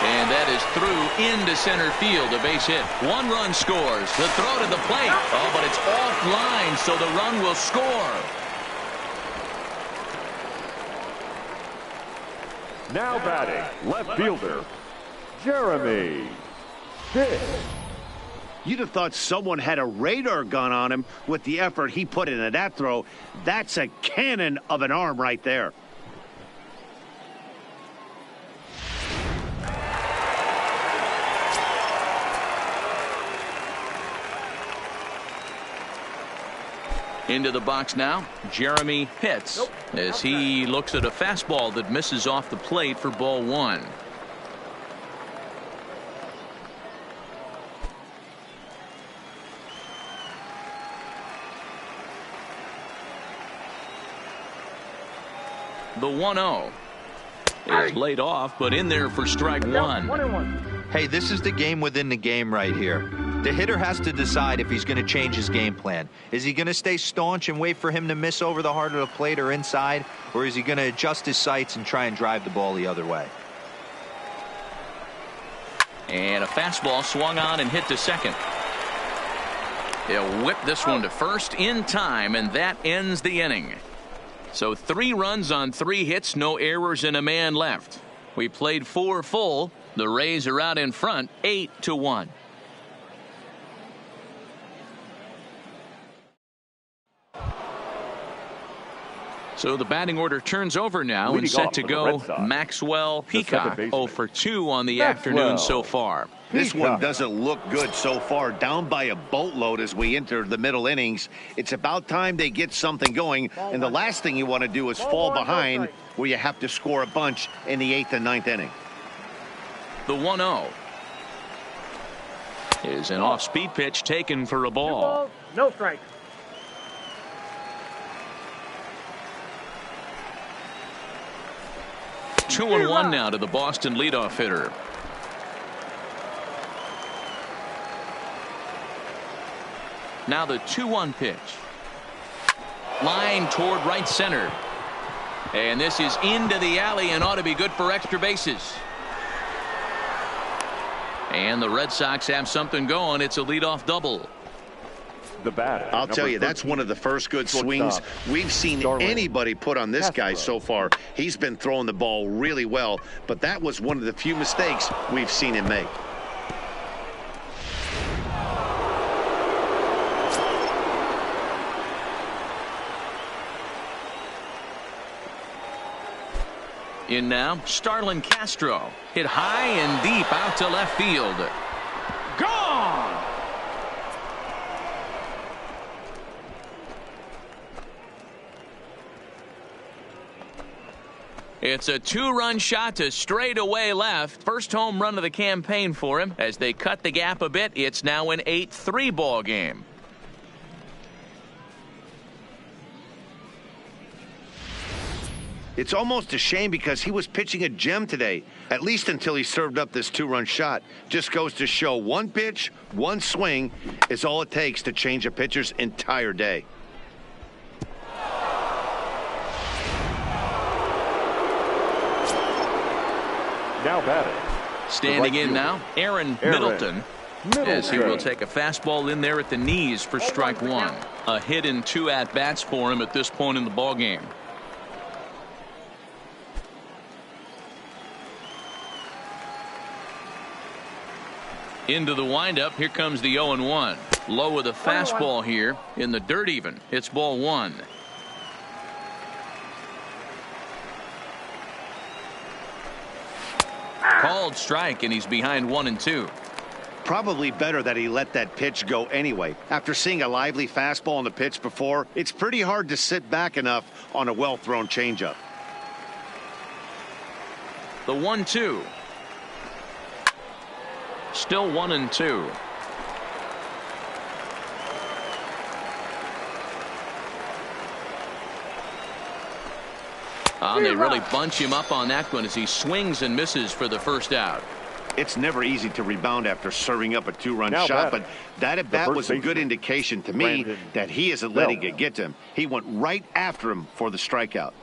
S1: And that is through into center field, a base hit. 1 run scores. The throw to the plate. Oh, but it's offline, so the run will score.
S5: Now batting, left fielder, Jeremy Pitt.
S2: You'd have thought someone had a radar gun on him with the effort he put into that throw. That's a cannon of an arm right there.
S1: Into the box now, Jeremy Pitts, as he looks at a fastball that misses off the plate for ball 1. The 1-0 is laid off, but in there for strike 1.
S3: Hey, this is the game within the game right here. The hitter has to decide if he's going to change his game plan. Is he going to stay staunch and wait for him to miss over the heart of the plate or inside, or is he going to adjust his sights and try and drive the ball the other way?
S1: And a fastball swung on and hit to second. He'll whip this one to first in time, and that ends the inning. So 3 runs on 3 hits, no errors, and a man left. We played 4 full. The Rays are out in front, 8-1. So the batting order turns over now and set to go Maxwell Peacock, 0 for 2 on the afternoon so far.
S2: This one doesn't look good so far. Down by a boatload as we enter the middle innings. It's about time they get something going. And the last thing you want to do is fall behind where you have to score a bunch in the 8th and 9th inning.
S1: The 1-0 is an off-speed pitch taken for a ball.
S4: No strike.
S1: Two and 1 now to the Boston leadoff hitter. Now the 2-1 pitch. Line toward right center. And this is into the alley and ought to be good for extra bases. And the Red Sox have something going. It's a leadoff double.
S5: The batter,
S2: I'll tell you, that's one of the first good swings we've seen anybody put on this guy so far. He's been throwing the ball really well, but that was one of the few mistakes we've seen him make.
S1: In now, Starlin Castro. Hit high and deep out to left field. Gone! It's a 2-run shot to straightaway left. First home run of the campaign for him. As they cut the gap a bit, it's now an 8-3 ball game.
S2: It's almost a shame because he was pitching a gem today, at least until he served up this 2-run shot. Just goes to show one pitch, one swing is all it takes to change a pitcher's entire day.
S5: Now batting.
S1: Standing in now, Aaron Middleton. As he will take a fastball in there at the knees for strike 1. A hit in 2 at-bats for him at this point in the ball game. Into the windup. Here comes the 0-1. Low with a fastball here in the dirt even. It's ball 1. Called strike, and he's behind 1-2.
S2: Probably better that he let that pitch go anyway. After seeing a lively fastball on the pitch before, it's pretty hard to sit back enough on a well-thrown changeup.
S1: The 1-2. Still 1-2. They really bunch him up on that one as he swings and misses for the first out.
S2: It's never easy to rebound after serving up a two-run shot, but that at bat was a good indication to me that he isn't letting it get to him. He went right after him for the strikeout.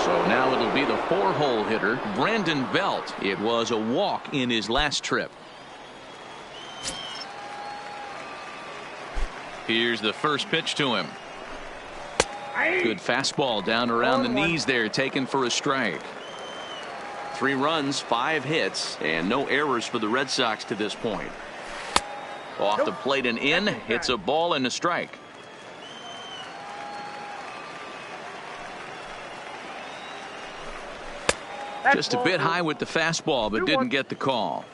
S1: So now it'll be the 4-hole hitter, Brandon Belt. It was a walk in his last trip. Here's the first pitch to him. Good fastball down around the knees there, taken for a strike. 3 runs, 5 hits, and no errors for the Red Sox to this point. Off the plate and in, hits a ball and a strike. Just a bit high with the fastball, but didn't get the call.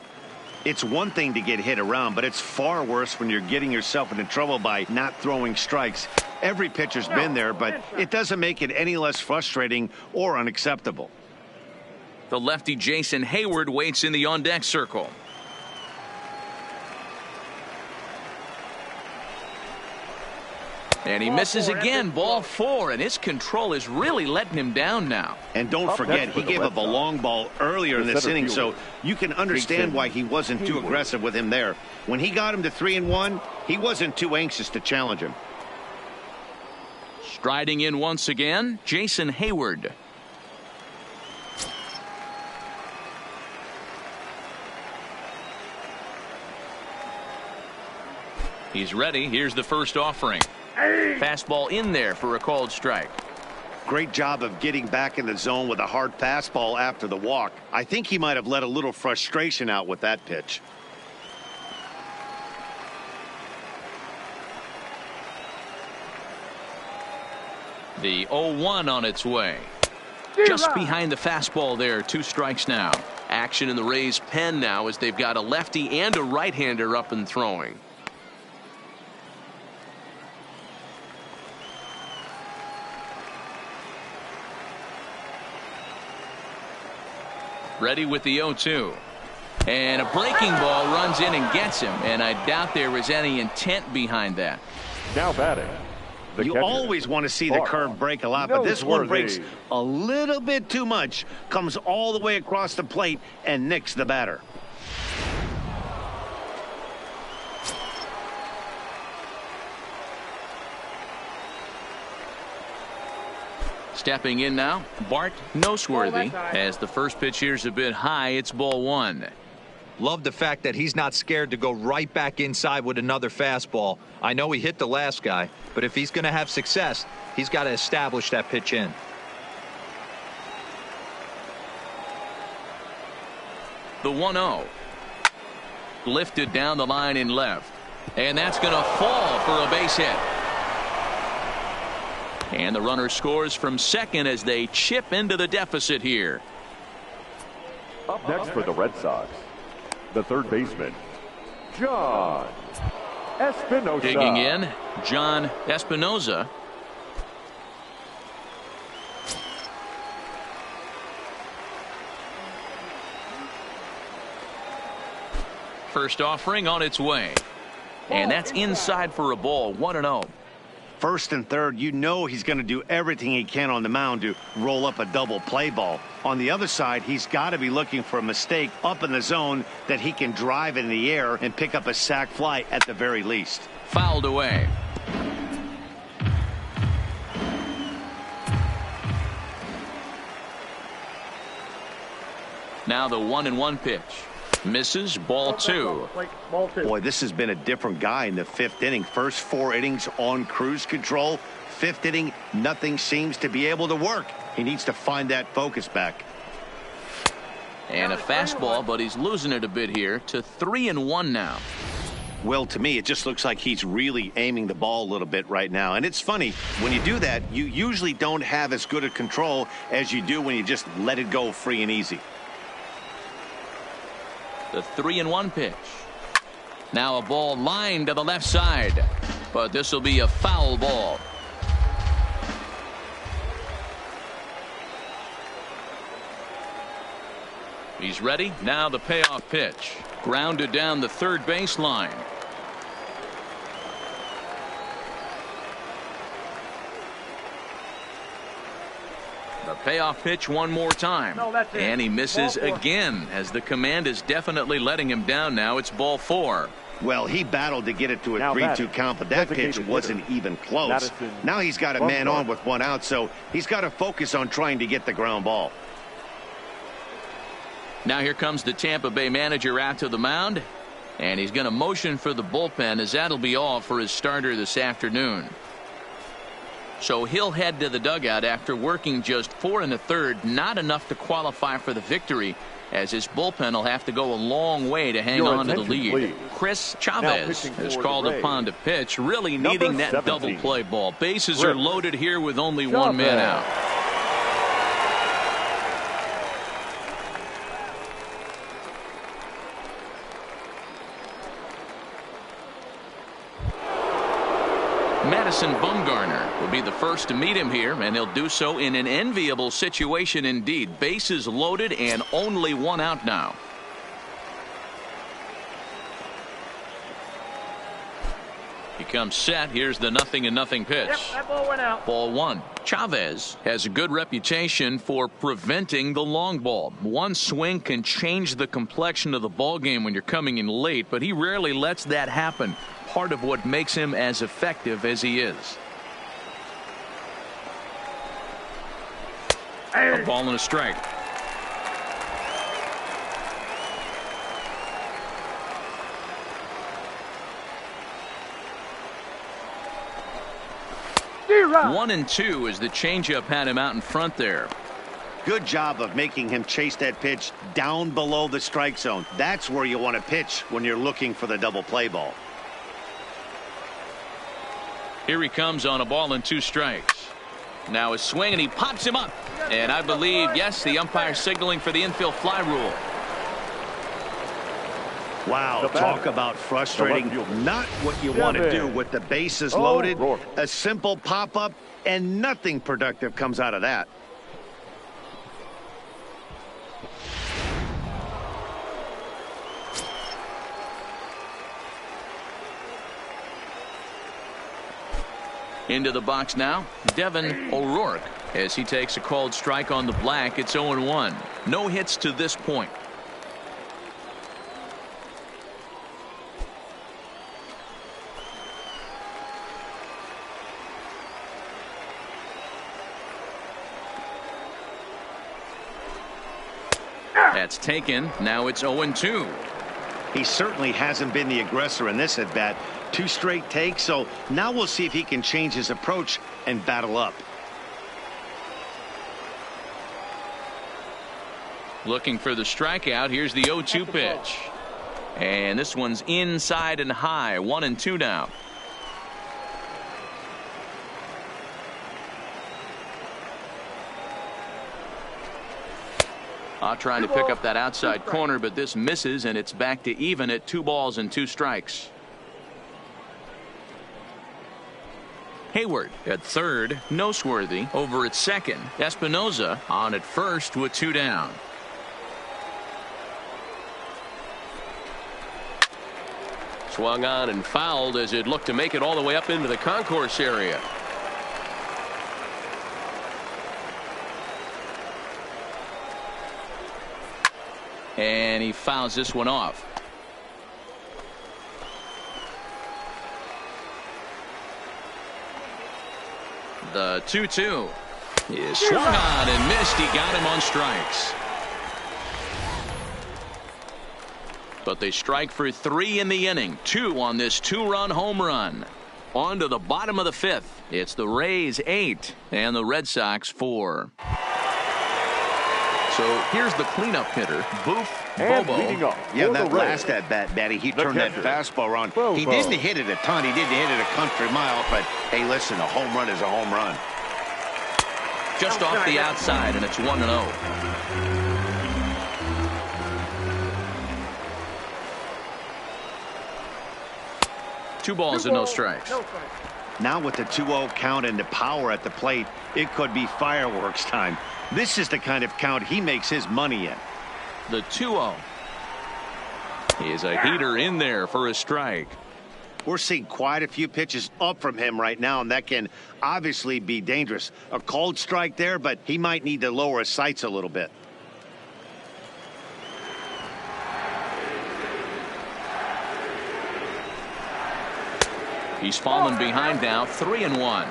S2: It's one thing to get hit around, but it's far worse when you're getting yourself into trouble by not throwing strikes. Every pitcher's been there, but it doesn't make it any less frustrating or unacceptable.
S1: The lefty Jason Hayward waits in the on-deck circle. And he misses again, ball 4, and his control is really letting him down now.
S2: And don't forget, he gave up a long ball earlier in this inning, so you can understand why he wasn't too aggressive with him there. When he got him to 3-1, he wasn't too anxious to challenge him.
S1: Striding in once again, Jason Hayward. He's ready. Here's the first offering. Fastball in there for a called strike.
S2: Great job of getting back in the zone with a hard fastball after the walk. I think he might have let a little frustration out with that pitch.
S1: The 0-1 on its way. Just behind the fastball there. 2 strikes now. Action in the Rays' pen now as they've got a lefty and a right-hander up and throwing. Ready with the 0-2. And a breaking ball runs in and gets him. And I doubt there was any intent behind that.
S5: Now batting.
S2: You always want to see the curve break a lot, but this one breaks a little bit too much. Comes all the way across the plate and nicks the batter.
S1: Stepping in now, Bart Noseworthy. As the first pitch here's a bit high, it's ball 1.
S3: Love the fact that he's not scared to go right back inside with another fastball. I know he hit the last guy, but if he's going to have success, he's got to establish that pitch in.
S1: The 1-0. Lifted down the line in left. And that's going to fall for a base hit. And the runner scores from second as they chip into the deficit here.
S5: Up next for the Red Sox, the third baseman, John Espinosa.
S1: Digging in, John Espinosa. First offering on its way. And that's inside for a ball, 1-0.
S2: First and third, you know he's going to do everything he can on the mound to roll up a double play ball. On the other side, he's got to be looking for a mistake up in the zone that he can drive in the air and pick up a sac fly at the very least.
S1: Fouled away. Now the 1-1 pitch. Misses, ball 2.
S2: Boy, this has been a different guy in the 5th inning. First 4 innings on cruise control. 5th inning, nothing seems to be able to work. He needs to find that focus back.
S1: And a fastball, but he's losing it a bit here to 3-1 now.
S2: Well, to me, it just looks like he's really aiming the ball a little bit right now. And it's funny, when you do that, you usually don't have as good a control as you do when you just let it go free and easy.
S1: The 3-1 pitch. Now a ball lined to the left side, but this will be a foul ball. He's ready. Now the payoff pitch. Grounded down the third baseline. The payoff pitch one more time. And he misses again, as the command is definitely letting him down now. It's ball 4.
S2: Well, he battled to get it to a 3-2 count, but that pitch wasn't even close. Now he's got a man on with 1 out, so he's got to focus on trying to get the ground ball.
S1: Now here comes the Tampa Bay manager out to the mound, and he's going to motion for the bullpen, as that'll be all for his starter this afternoon. So he'll head to the dugout after working just 4 1/3, not enough to qualify for the victory, as his bullpen will have to go a long way to hang on to the lead. Chris Chavez is called upon to pitch, really needing that double play ball. Bases are loaded here with only 1 man out. Madison Bumgarner will be the first to meet him here, and he'll do so in an enviable situation indeed. Bases loaded and only 1 out now. He comes set. Here's the 0-0 pitch.
S4: Yep, that ball went out.
S1: Ball 1. Chavez has a good reputation for preventing the long ball. One swing can change the complexion of the ball game when you're coming in late, but he rarely lets that happen. Part of what makes him as effective as he is. A ball and a strike.
S4: D-Rock.
S1: 1-2 as the changeup had him out in front there.
S2: Good job of making him chase that pitch down below the strike zone. That's where you want to pitch when you're looking for the double play ball.
S1: Here he comes on a ball and 2 strikes. Now a swing, and he pops him up. And I believe, yes, the umpire signaling for the infield fly rule.
S2: Wow, talk about frustrating. Not what you want to do with the bases loaded. A simple pop-up, and nothing productive comes out of that.
S1: Into the box now, Devin O'Rourke, as he takes a called strike on the black. It's 0-1. No hits to this point. That's taken. Now it's 0-2.
S2: He certainly hasn't been the aggressor in this at bat. 2 straight takes, so now we'll see if he can change his approach and battle up.
S1: Looking for the strikeout. Here's the 0-2 pitch. And this one's inside and high. 1-2 now. Trying to pick up that outside corner, but this misses, and it's back to even at 2 balls and 2 strikes. Hayward at third, Noseworthy over at second. Espinoza on at first with 2 down. Swung on and fouled as it looked to make it all the way up into the concourse area. And he fouls this one off. The 2-2 is swung on and missed. He got him on strikes. But they strike for 3 in the inning. 2 on this 2-run home run. On to the bottom of the 5th. It's the Rays 8 and the Red Sox 4. So here's the cleanup hitter, Boof
S5: And
S1: Bobo.
S5: leading off
S2: Yeah,
S5: for
S2: that
S5: the
S2: last
S5: Rays,
S2: at-bat, Batty, he
S5: the
S2: turned that
S5: catcher,
S2: fastball around. He
S5: Bobo.
S2: didn't hit it a ton. He didn't hit it a country mile. But, hey, listen, a home run is a home run.
S1: Just off the outside, and it's 1-0. Two balls and no strikes.
S2: Now with the 2-0 count and the power at the plate, it could be fireworks time. This is the kind of count he makes his money in.
S1: The 2-0. Is a heater in there for a strike.
S2: We're seeing quite a few pitches up from him right now, and that can obviously be dangerous. A cold strike there, but he might need to lower his sights a little bit.
S1: He's fallen behind now, 3-1.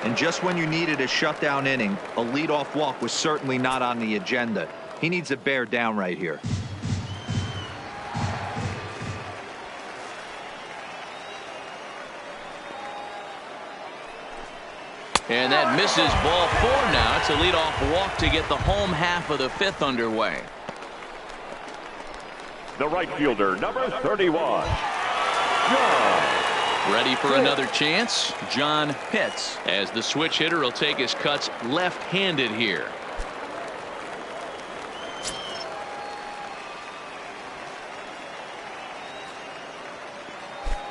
S3: And just when you needed a shutdown inning, a leadoff walk was certainly not on the agenda. He needs to bear down right here.
S1: And that misses, ball 4 now. It's a leadoff walk to get the home half of the 5th underway.
S5: the right fielder, number 31, John.
S1: Ready for another chance? John Pitts, as the switch hitter, will take his cuts left-handed here.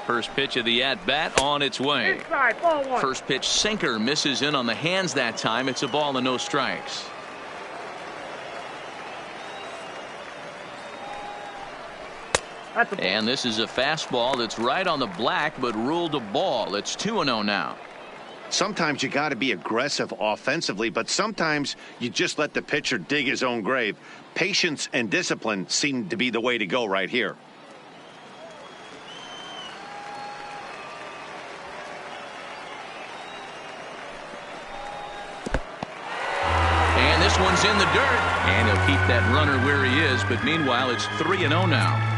S1: First pitch of the at-bat on its way.
S4: Inside, ball one.
S1: First pitch sinker misses in on the hands that time. It's a ball and no strikes. And this is a fastball that's right on the black but ruled a ball. It's 2-0 now.
S2: Sometimes you got to be aggressive offensively, but sometimes you just let the pitcher dig his own grave. Patience and discipline seem to be the way to go right here.
S1: And this one's in the dirt. And he'll keep that runner where he is, but meanwhile it's 3-0 now.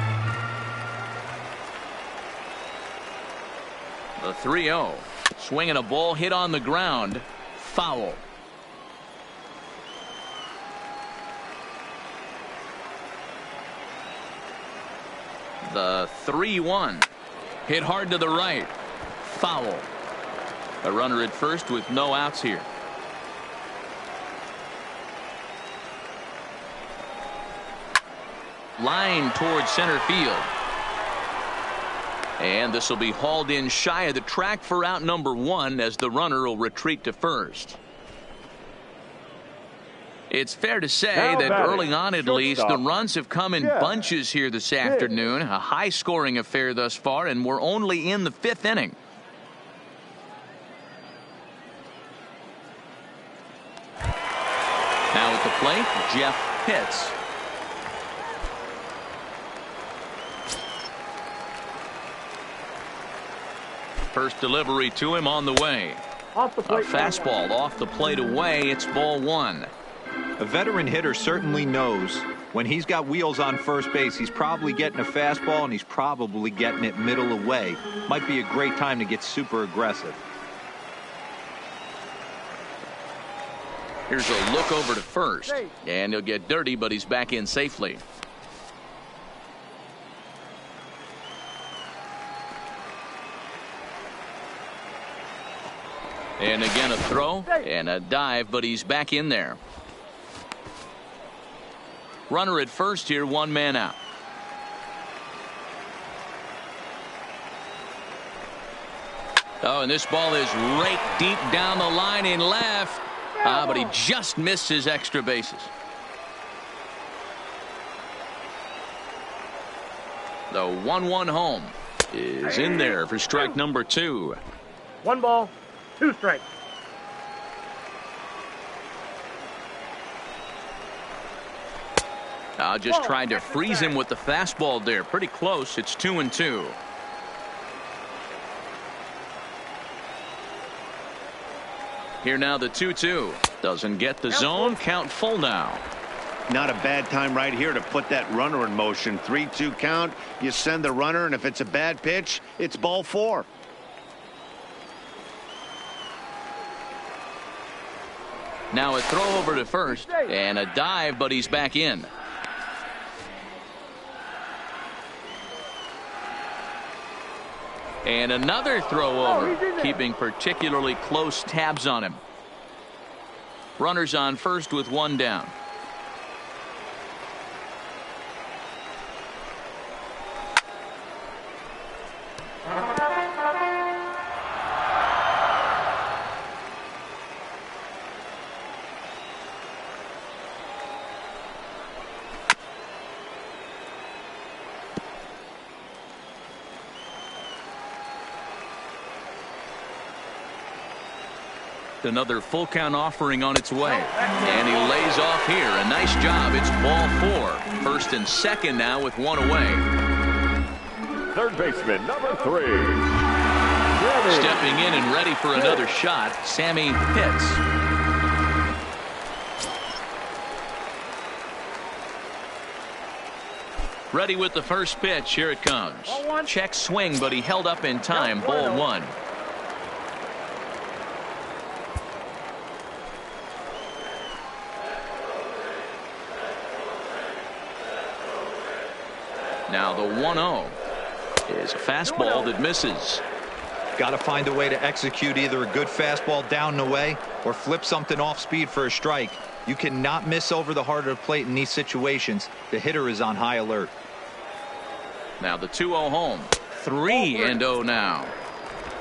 S1: The 3-0. Swinging a ball hit on the ground. Foul. The 3-1. Hit hard to the right. Foul. A runner at first with no outs here. Line towards center field. And this will be hauled in shy of the track for out number 1 as the runner will retreat to first. It's fair to say that early on at least the runs have come in bunches here this afternoon. A high scoring affair thus far, and we're only in the 5th inning. Now at the plate, Jeff Pitts. First delivery to him on the way.
S4: Off the plate.
S1: A fastball off the plate away. It's ball 1.
S3: A veteran hitter certainly knows when he's got wheels on first base, he's probably getting a fastball and he's probably getting it middle away. Might be a great time to get super aggressive.
S1: Here's a look over to first. And he'll get dirty, but he's back in safely. And again a throw and a dive, but he's back in there. Runner at first here, 1 man out. Oh, and this ball is raked deep down the line in left. But he just missed his extra bases. The 1-1 home is in there for strike number 2.
S4: 1 ball, 2 strikes.
S1: Just trying to freeze him with the fastball there. Pretty close. It's 2-2. Here now the 2-2. Doesn't get the zone. Count full now.
S2: Not a bad time right here to put that runner in motion. 3-2 count. You send the runner, and if it's a bad pitch, it's ball 4.
S1: Now a throw over to first and a dive, but he's back in. And another throw over, keeping particularly close tabs on him. Runners on first with one down. Another full count offering on its way, and he lays off here. A nice job. It's ball 4. First and second now with one away.
S5: Third baseman number 3.
S1: Stepping in and ready for another shot, Sammy Pitts. Ready with the first pitch. Here it comes. Check swing, but he held up in time. Ball 1. Now the 1-0 is a fastball that misses.
S3: Got to find a way to execute either a good fastball down the way or flip something off speed for a strike. You cannot miss over the heart of the plate in these situations. The hitter is on high alert.
S1: Now the 2-0 home. 3-0 now.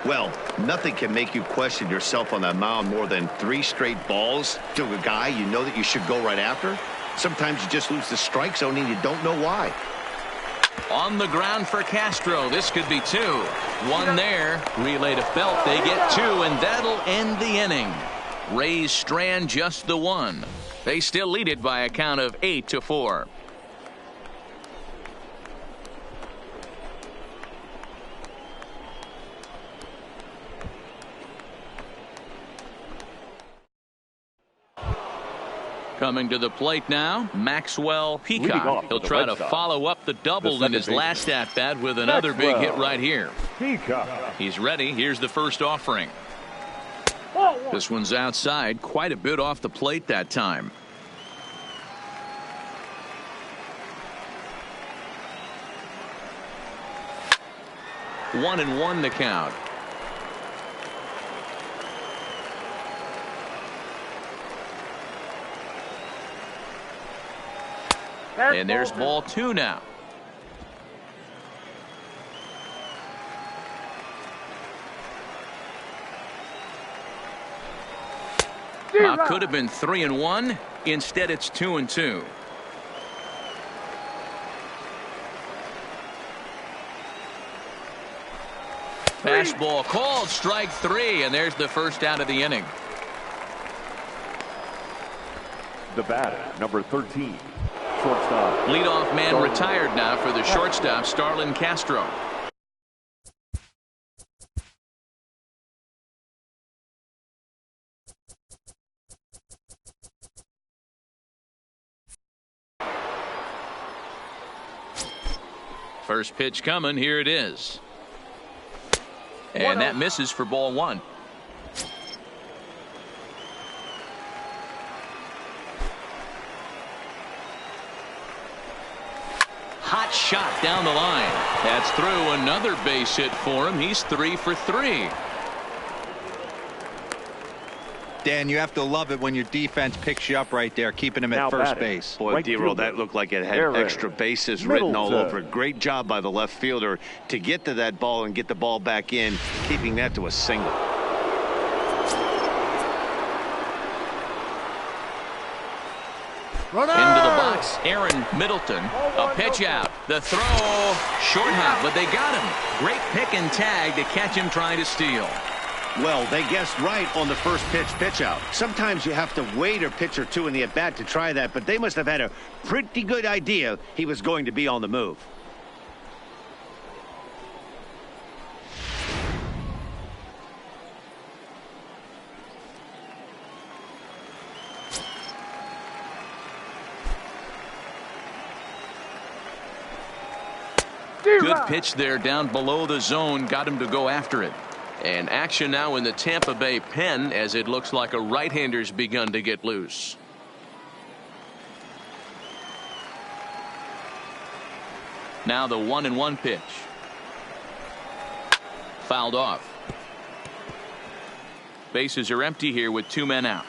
S2: Well, nothing can make you question yourself on that mound more than 3 straight balls to a guy you know that you should go right after. Sometimes you just lose the strike zone and you don't know why.
S1: On the ground for Castro. This could be 2. 1 there. Relay to Felt. They get 2, and that'll end the inning. Rays strand just the 1. They still lead it by a count of 8-4. Coming to the plate now, Maxwell Peacock. He'll try to follow up the double in his last at-bat with another big hit right here. He's ready. Here's the first offering. This one's outside, quite a bit off the plate that time. One and one the count. And there's ball 2 now. Could have been 3-1. Instead, it's 2-2. Fastball called, strike 3, and there's the first out of the inning.
S5: The batter, number 13. Shortstop.
S1: Leadoff man retired now for the shortstop, Starlin Castro. First pitch coming. Here it is. And that misses for ball 1. Hot shot down the line. That's through. Another base hit for him. He's 3 for 3.
S3: Dan, you have to love it when your defense picks you up right there, keeping him at first base.
S2: Boy, D-Roll, that looked like it had extra bases written all over it. Great job by the left fielder to get to that ball and get the ball back in, keeping that to a single.
S1: Into the box, Aaron Middleton. A pitch out. The throw, short hop, but they got him. Great pick and tag to catch him trying to steal.
S2: Well, they guessed right on the first pitch out. Sometimes you have to wait a pitch or two in the at-bat to try that, but they must have had a pretty good idea he was going to be on the move.
S1: Good pitch there down below the zone. Got him to go after it. And action now in the Tampa Bay pen as it looks like a right-hander's begun to get loose. Now the 1-1 pitch. Fouled off. Bases are empty here with 2 men out.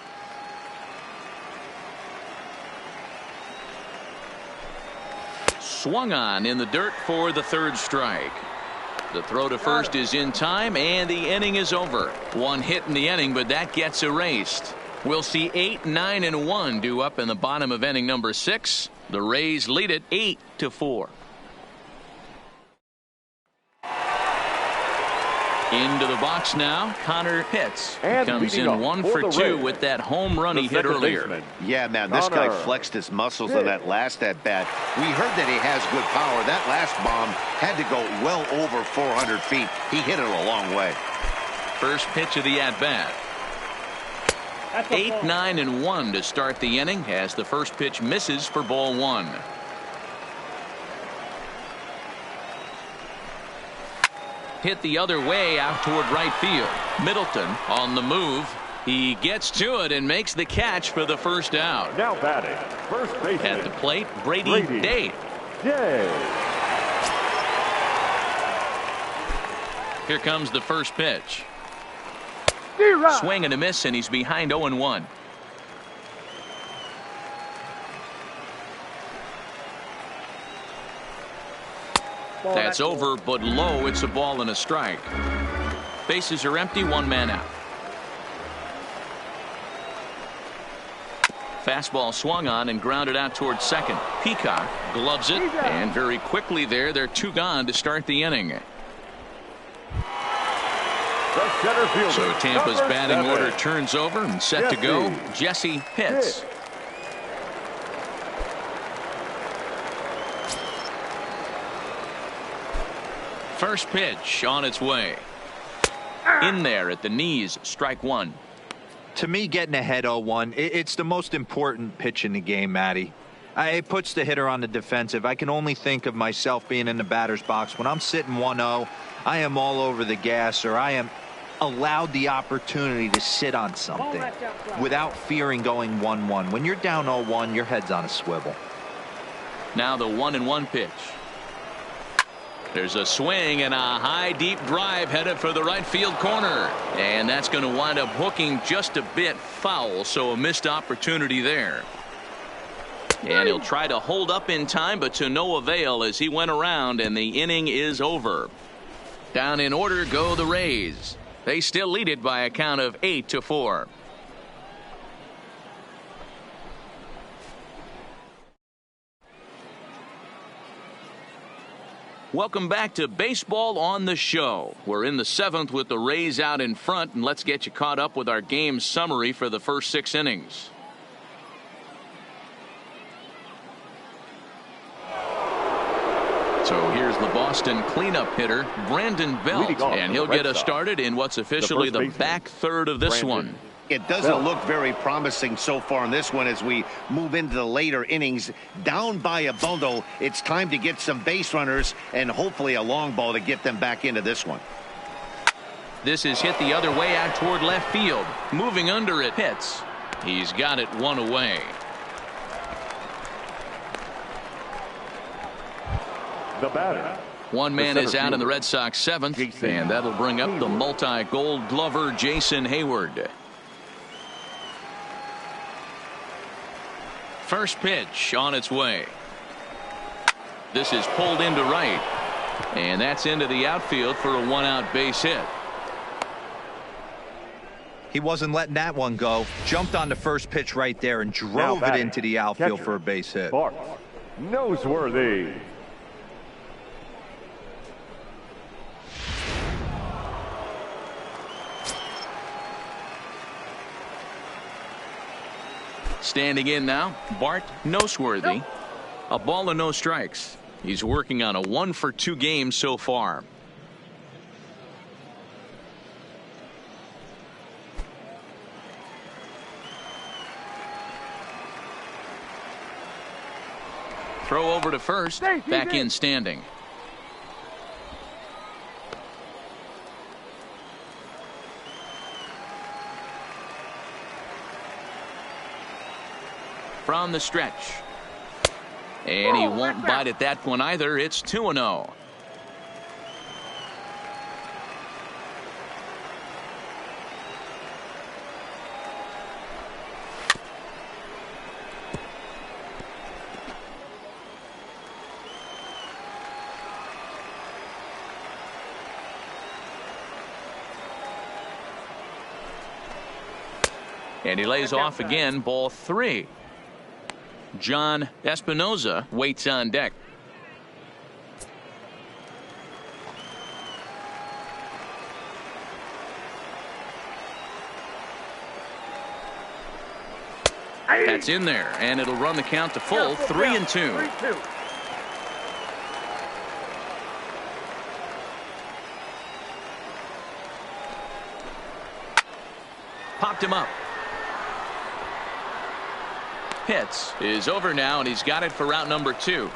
S1: Swung on in the dirt for the 3rd strike. The throw to first is in time, and the inning is over. 1 hit in the inning, but that gets erased. We'll see 8, 9, and 1 due up in the bottom of inning number 6. The Rays lead it 8-4. Into the box now, Connor Pitts. He comes in 1 for 2 with that home run he hit earlier.
S2: Yeah, man, this guy flexed his muscles on that last at-bat. We heard that he has good power. That last bomb had to go well over 400 feet. He hit it a long way.
S1: First pitch of the at-bat. 8, 9, and 1 to start the inning as the first pitch misses for ball 1. Hit the other way out toward right field. Middleton on the move. He gets to it and makes the catch for the first out.
S5: Now batting, first baseman.
S1: At the plate, Brady Day. Here comes the first pitch. Swing and a miss, and he's behind 0-1. That's over, but low. It's a ball and a strike. Bases are empty, 1 man out. Fastball swung on and grounded out towards second. Peacock gloves it, and very quickly there, they're 2 gone to start the inning. So Tampa's batting order turns over and set to go. Jesse Pitts. First pitch on its way. In there at the knees, strike 1.
S3: To me, getting ahead 0-1, it's the most important pitch in the game, Matty. It puts the hitter on the defensive. I can only think of myself being in the batter's box. When I'm sitting 1-0, I am all over the gas, or I am allowed the opportunity to sit on something without fearing going 1-1. When you're down 0-1, your head's on a swivel.
S1: Now the 1-1 pitch. There's a swing and a high deep drive headed for the right field corner, and that's going to wind up hooking just a bit foul, so a missed opportunity there. And he'll try to hold up in time, but to no avail as he went around, and the inning is over. Down in order go the Rays. They still lead it by a count of 8-4. Welcome back to Baseball on the Show. We're in the 7th with the Rays out in front, and let's get you caught up with our game summary for the first 6 innings. So here's the Boston cleanup hitter, Brandon Belt, and he'll get us started in what's officially the back third of this one.
S2: It doesn't look very promising so far in this one as we move into the later innings. Down by a bundle, it's time to get some base runners and hopefully a long ball to get them back into this one.
S1: This is hit the other way out toward left field. Moving under it, Pitts. He's got it 1 away.
S5: The batter.
S1: 1 man is out in the Red Sox 7th, and that'll bring up the multi-gold glover Jason Hayward. First pitch on its way. This is pulled into right, and that's into the outfield for a 1-out base hit.
S3: He wasn't letting that one go. Jumped on the first pitch right there and drove it into the outfield for a base hit.
S5: Bart Noseworthy.
S1: Standing in now, Bart Noseworthy. A ball and no strikes. He's working on a 1-for-2 game so far. Throw over to first. Back in standing. from the stretch. And he won't bite at that one either. It's 2-0. And he lays off again, ball 3. John Espinoza waits on deck. That's in there, and it'll run the count to full, 3-2. Popped him up. Pitts is over now, and he's got it for route number 2.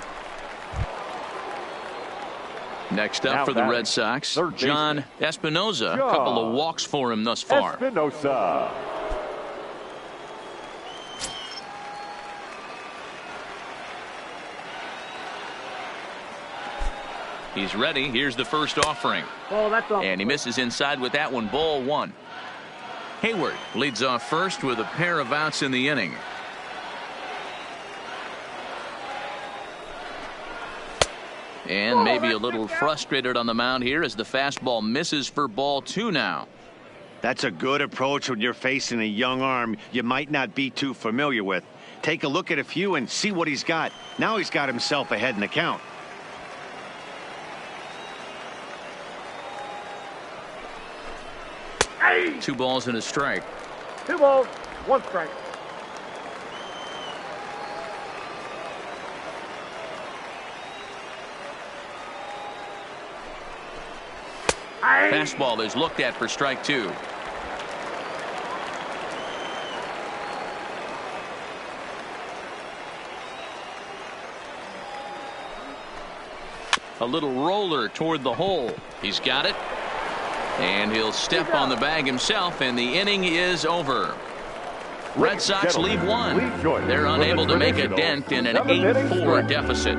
S1: Next up for the Red Sox, John Espinoza. A couple of walks for him thus far.
S5: Espinoza.
S1: He's ready. Here's the first offering.
S4: Oh, that's all.
S1: And he misses inside with that one. Ball 1. Hayward leads off first with a pair of outs in the inning. And maybe a little frustrated on the mound here as the fastball misses for ball 2 now.
S2: That's a good approach when you're facing a young arm you might not be too familiar with. Take a look at a few and see what he's got. Now he's got himself ahead in the count.
S4: Hey!
S1: 2 balls and a strike.
S4: 2 balls, 1 strike.
S1: Fastball is looked at for strike 2. A little roller toward the hole. He's got it. And he'll step on the bag himself, and the inning is over. Red Sox leave 1. They're unable to make a dent in an 8-4 deficit.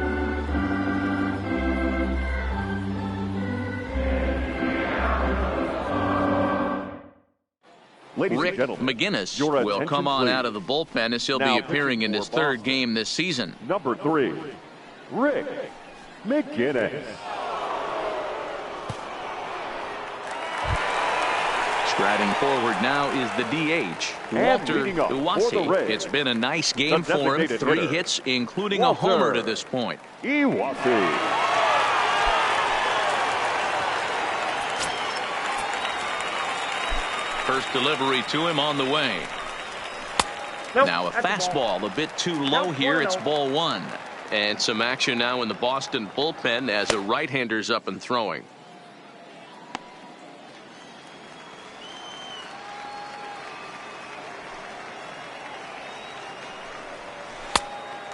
S1: Rick McGinnis will come on out of the bullpen as he'll be appearing in his 3rd game this season.
S5: Number 3, Rick McGinnis.
S1: Striding forward now is the DH, Walter Iwasi. It's been a nice game for him. 3 hits, including a homer to this point.
S5: Iwasi.
S1: First delivery to him on the way. Now a fastball a bit too low here. It's ball 1. And some action now in the Boston bullpen as a right-hander's up and throwing.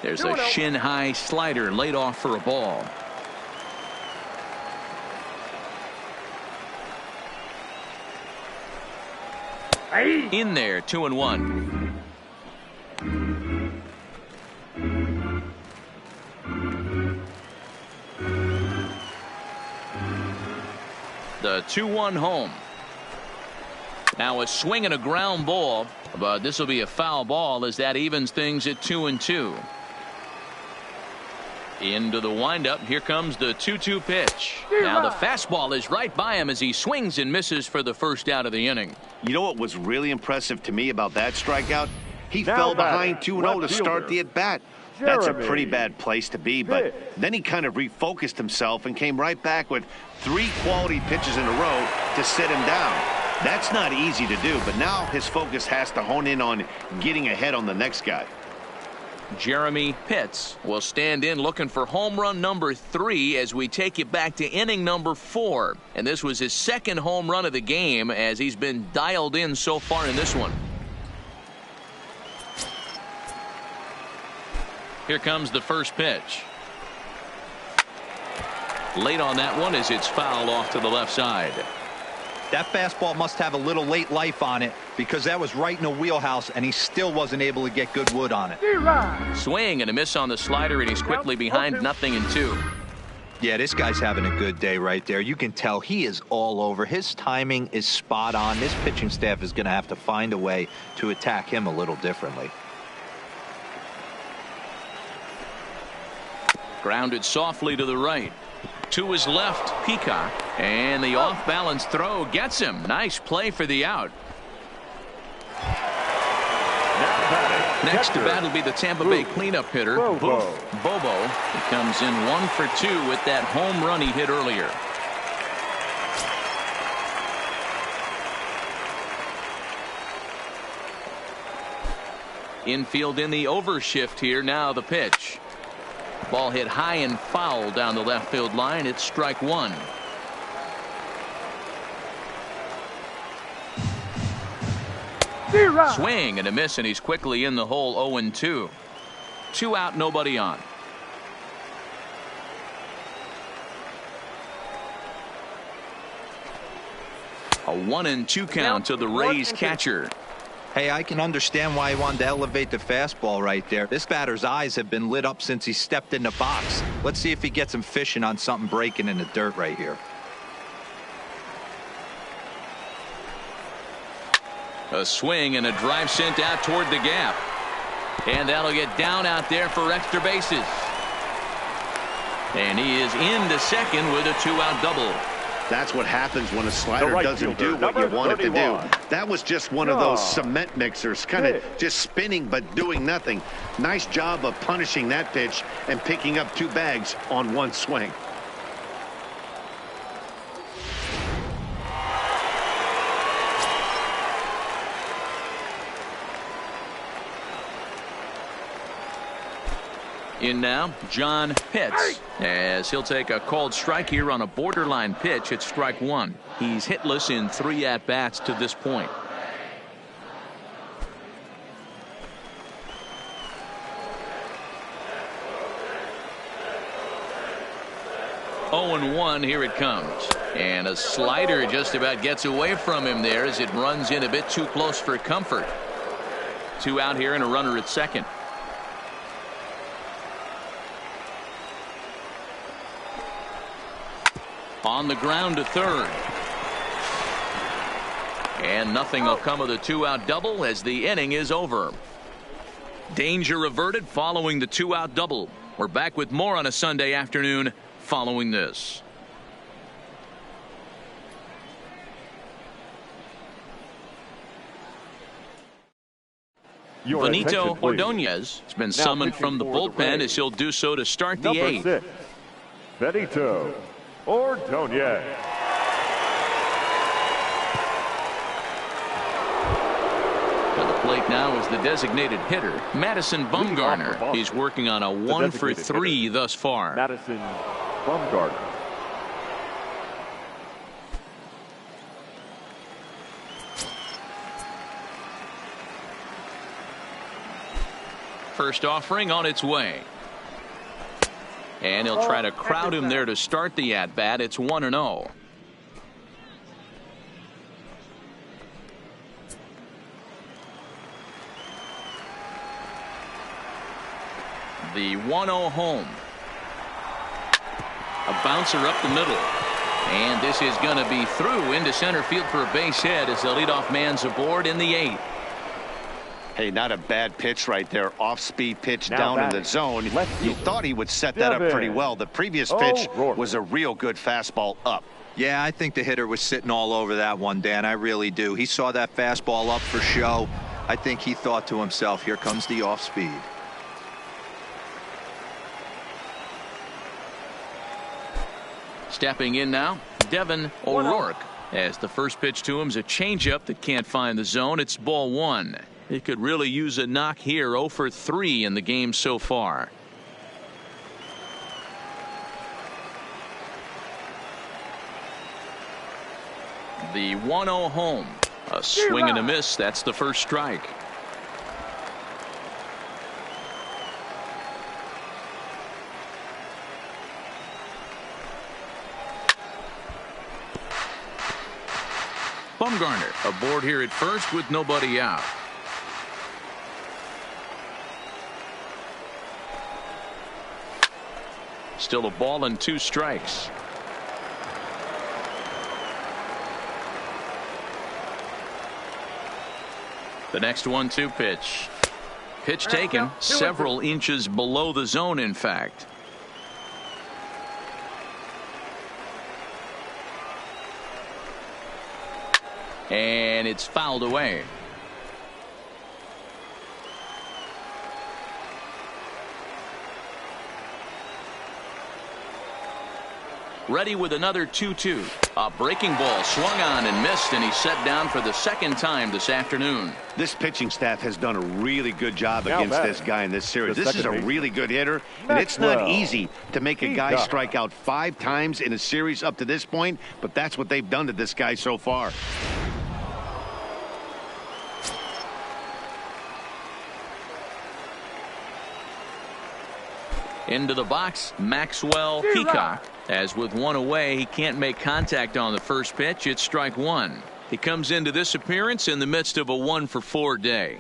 S1: There's a shin-high slider laid off for a ball. In there, 2-1. The 2-1 home. Now a swing and a ground ball, but this will be a foul ball as that evens things at 2-2. Into the windup. Here comes the 2-2 pitch. Now the fastball is right by him as he swings and misses for the first out of the inning.
S2: You know what was really impressive to me about that strikeout? He fell behind 2-0 to start the at-bat. That's a pretty bad place to be, but then he kind of refocused himself and came right back with 3 quality pitches in a row to sit him down. That's not easy to do, but now his focus has to hone in on getting ahead on the next guy.
S1: Jeremy Pitts will stand in looking for home run number 3 as we take you back to inning number 4. And this was his 2nd home run of the game as he's been dialed in so far in this one. Here comes the first pitch. Late on that one as it's fouled off to the left side.
S3: That fastball must have a little late life on it. because that was right in the wheelhouse, and he still wasn't able to get good wood on it.
S1: Swing and a miss on the slider, and he's quickly behind 0-2.
S3: Yeah, this guy's having a good day right there. You can tell he is all over. His timing is spot on. This pitching staff is going to have to find a way to attack him a little differently.
S1: Grounded softly to the right. To his left, Peacock. And the off-balance throw gets him. Nice play for the out. Next to bat will be the Tampa Bay cleanup hitter, Bobo. He comes in 1 for 2 with that home run he hit earlier. Infield in the overshift here. Now the pitch. Ball hit high and foul down the left field line. It's strike one. Swing and a miss, and he's quickly in the hole. 0-2. 2 out, nobody on. A 1-2 count to the Rays catcher.
S3: Hey, I can understand why he wanted to elevate the fastball right there. This batter's eyes have been lit up since he stepped in the box. Let's see if he gets him fishing on something breaking in the dirt right here.
S1: A swing and a drive sent out toward the gap. And that'll get down out there for extra bases. And he is into second with a 2-out double.
S2: That's what happens when a slider doesn't do what you want it to do. That was just one of those cement mixers, kind of just spinning but doing nothing. Nice job of punishing that pitch and picking up 2 bags on 1 swing.
S1: In now, John Pitts, as he'll take a called strike here on a borderline pitch. It's strike 1. He's hitless in 3 at-bats to this point. Oh, 1 here it comes. And a slider just about gets away from him there as it runs in a bit too close for comfort. 2 out here and a runner at second. On the ground to third. And nothing will come of the 2-out double as the inning is over. Danger averted following the 2-out double. We're back with more on a Sunday afternoon following this. Benito Ordonez has been summoned from the bullpen as he'll do so to start the 8th.
S5: Number 6, Benito Ordonez.
S1: At the plate now is the designated hitter, Madison Bumgarner. He's working on a 1 for 3 thus far.
S5: Madison Bumgarner.
S1: First offering on its way. And he'll try to crowd him there to start the at-bat. It's 1-0. The 1-0 home. A bouncer up the middle. And this is going to be through into center field for a base hit as the leadoff man's aboard in the 8th.
S2: Hey, not a bad pitch right there. Off-speed pitch down in the zone. You thought he would set that up pretty well. The previous pitch was a real good fastball up.
S3: Yeah, I think the hitter was sitting all over that one, Dan. I really do. He saw that fastball up for show. I think he thought to himself, here comes the off-speed.
S1: Stepping in now, Devin O'Rourke. As the first pitch to him is a changeup that can't find the zone. It's ball 1. He could really use a knock here. 0 for 3 in the game so far. The 1-0 home. A swing and a miss. That's the first strike. Bumgarner aboard here at first with nobody out. Still a ball and 2 strikes. The next 1-2 pitch. Pitch taken several inches below the zone, in fact. And it's fouled away. Ready with another 2-2. A breaking ball swung on and missed, and he's set down for the second time this afternoon.
S2: This pitching staff has done a really good job against this guy in this series. This is a really good hitter, and it's not easy to make a guy strike out 5 times in a series up to this point, but that's what they've done to this guy so far.
S1: Into the box, Maxwell Peacock. As with 1 away, he can't make contact on the first pitch. It's strike 1. He comes into this appearance in the midst of a 1-for-4 day.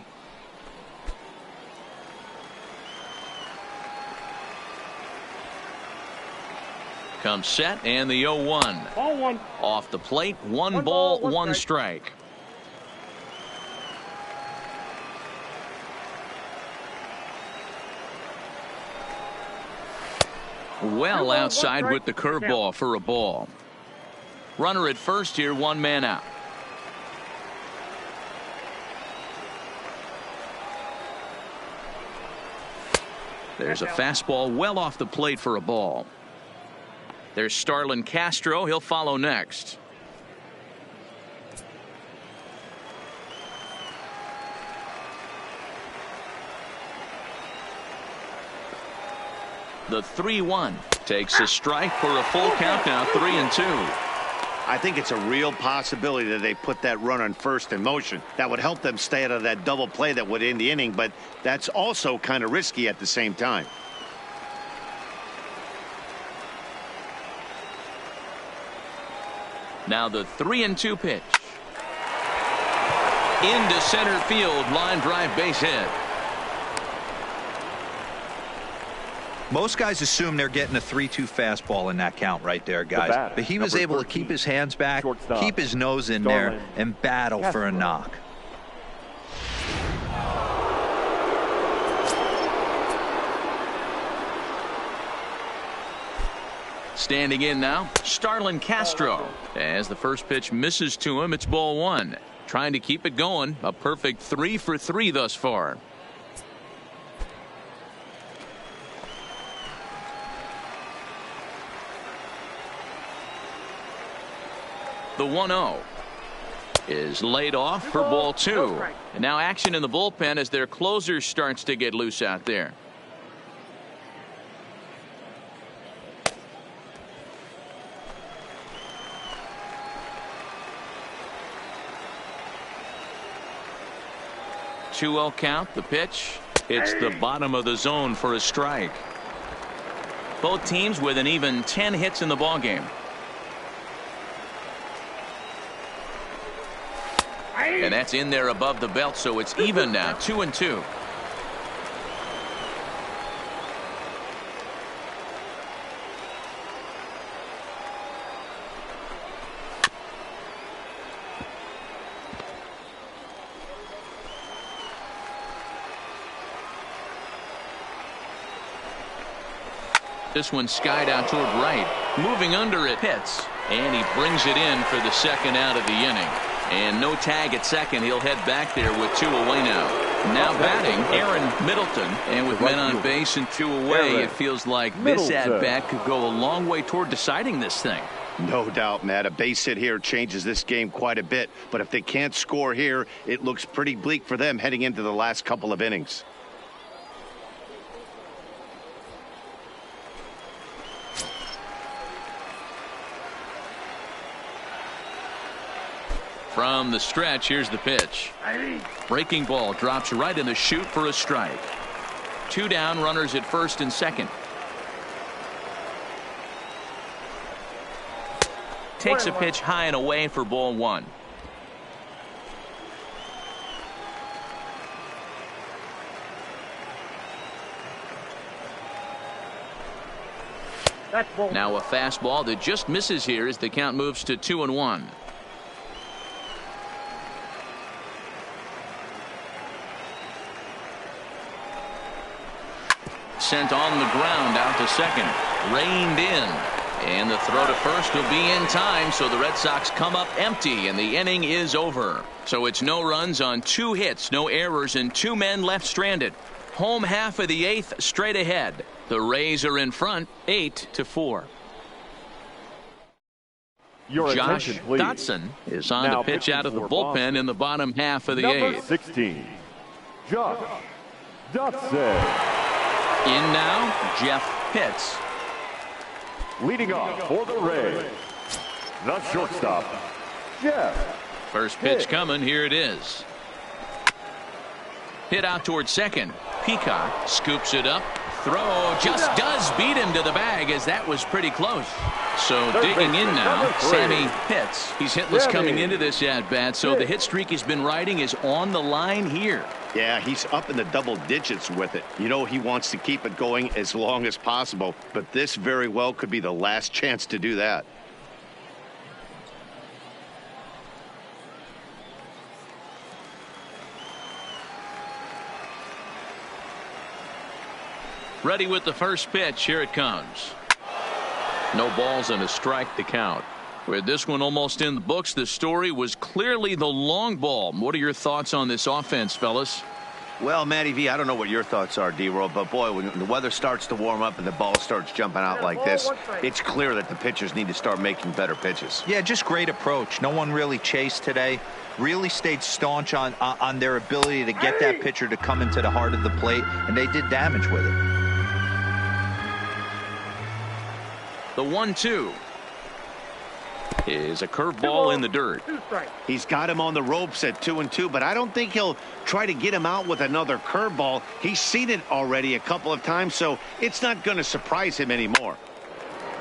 S1: Comes set, and the 0-1.
S4: Ball 1.
S1: Off the plate, 1 ball, 1 strike. Well outside with the curveball for a ball. Runner at first here, 1 man out. There's a fastball well off the plate for a ball. There's Starlin Castro. He'll follow next. The 3-1 takes a strike for a full count now, 3-2.
S2: I think it's a real possibility that they put that run on first in motion. That would help them stay out of that double play that would end the inning, but that's also kind of risky at the same time.
S1: Now the 3-2 pitch. Into center field, line drive, base hit.
S3: Most guys assume they're getting a 3-2 fastball in that count right there, guys. But he was able to keep his hands back, keep his nose in there, and battle for a knock.
S1: Standing in now, Starlin Castro. As the first pitch misses to him, it's ball 1. Trying to keep it going. A perfect 3 for 3 thus far. The 1-0 is laid off for ball 2. And now action in the bullpen as their closer starts to get loose out there. Two-0 count. The pitch. It's the bottom of the zone for a strike. Both teams with an even 10 hits in the ballgame. And that's in there above the belt, so it's even now, 2-2. This one skied out toward right. Moving under it, hits. And he brings it in for the second out of the inning. And no tag at second. He'll head back there with 2 away now. Now batting, Aaron Middleton. And with men on base and 2 away, it feels like this at-bat could go a long way toward deciding this thing.
S2: No doubt, Matt. A base hit here changes this game quite a bit. But if they can't score here, it looks pretty bleak for them heading into the last couple of innings.
S1: From the stretch, here's the pitch. Breaking ball drops right in the chute for a strike. 2 down, runners at first and second. Takes a pitch high and away for ball 1.
S4: That's ball.
S1: Now a fastball that just misses here as the count moves to 2-1. Sent on the ground out to second. Reined in. And the throw to first will be in time, so the Red Sox come up empty, and the inning is over. So it's no runs on 2 hits, no errors, and 2 men left stranded. Home half of the 8th straight ahead. The Rays are in front, 8-4. Josh Dotson is on to pitch out of the bullpen in the bottom half of the 8th.
S5: 16, Josh Dotson.
S1: In now, Jeff Pitts.
S5: Leading off for the Rays, the shortstop, Jeff.
S1: First pitch coming. Here it is. Hit out towards second. Peacock scoops it up. Throw just does beat him to the bag, as that was pretty close. So digging in now, Sammy Pitts. He's hitless coming into this at-bat, so the hit streak he's been riding is on the line here.
S2: Yeah, he's up in the double digits with it. You know, he wants to keep it going as long as possible, but this very well could be the last chance to do that.
S1: Ready with the first pitch. Here it comes. No balls and a strike to count. With this one almost in the books, the story was clearly the long ball. What are your thoughts on this offense, fellas?
S2: Well, Matty V, I don't know what your thoughts are, D-Roll, but boy, when the weather starts to warm up and the ball starts jumping out like this, it's clear that the pitchers need to start making better pitches.
S3: Yeah, just great approach. No one really chased today. Really stayed staunch on their ability to get that pitcher to come into the heart of the plate, and they did damage with it.
S1: The 1-2 is a curveball in the dirt.
S2: He's got him on the ropes at 2-2, but I don't think he'll try to get him out with another curveball. He's seen it already a couple of times, so it's not going to surprise him anymore.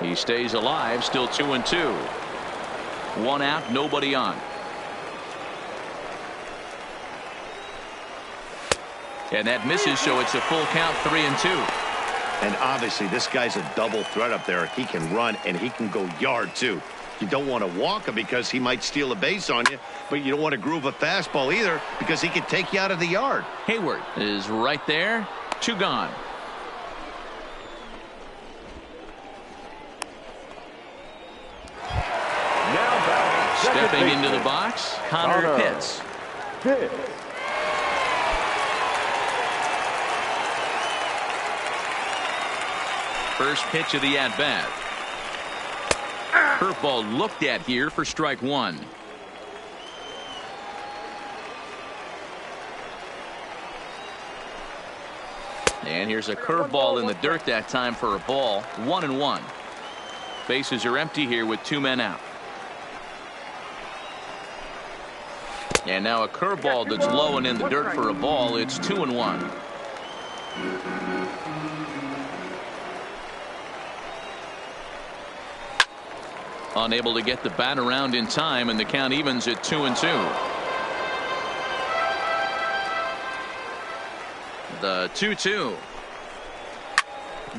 S1: He stays alive, still 2-2. 1 out, nobody on. And that misses, so it's a full count, 3-2.
S2: And obviously this guy's a double threat up there. He can run and he can go yard too. You don't want to walk him because he might steal a base on you, but you don't want to groove a fastball either because he can take you out of the yard.
S1: Hayward is right there. 2 gone.
S5: Now
S1: stepping into the box, Connor Pitts. First pitch of the at-bat. Curveball looked at here for strike 1. And here's a curveball in the dirt that time for a ball. 1-1. Bases are empty here with 2 men out. And now a curveball that's low and in the dirt for a ball. It's 2-1. Unable to get the bat around in time, and the count evens at 2-2. The 2-2.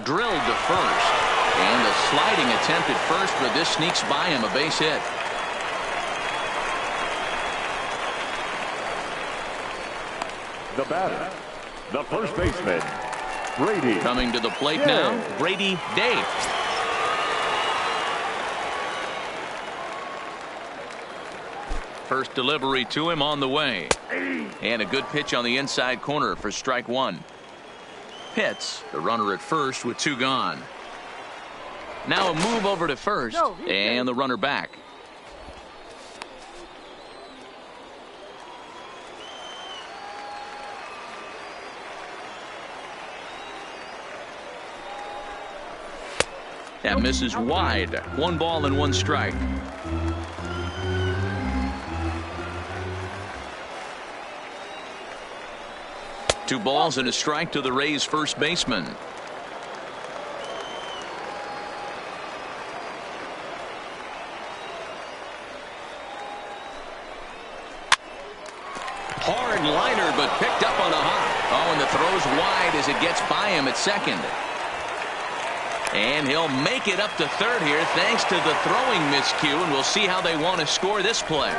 S1: Drilled to first. And the sliding attempt at first, but this sneaks by him, a base hit.
S5: The batter, the first baseman, Brady.
S1: Coming to the plate now, Brady Day. First delivery to him on the way. And a good pitch on the inside corner for strike 1. Pitts, the runner at first with 2 gone. Now a move over to first, and the runner back. That misses wide. 1 ball and 1 strike. Two balls and a strike to the Rays first baseman. Hard liner, but picked up on a hop. Oh, and the throw's wide as it gets by him at second. And he'll make it up to third here thanks to the throwing miscue, and we'll see how they want to score this play.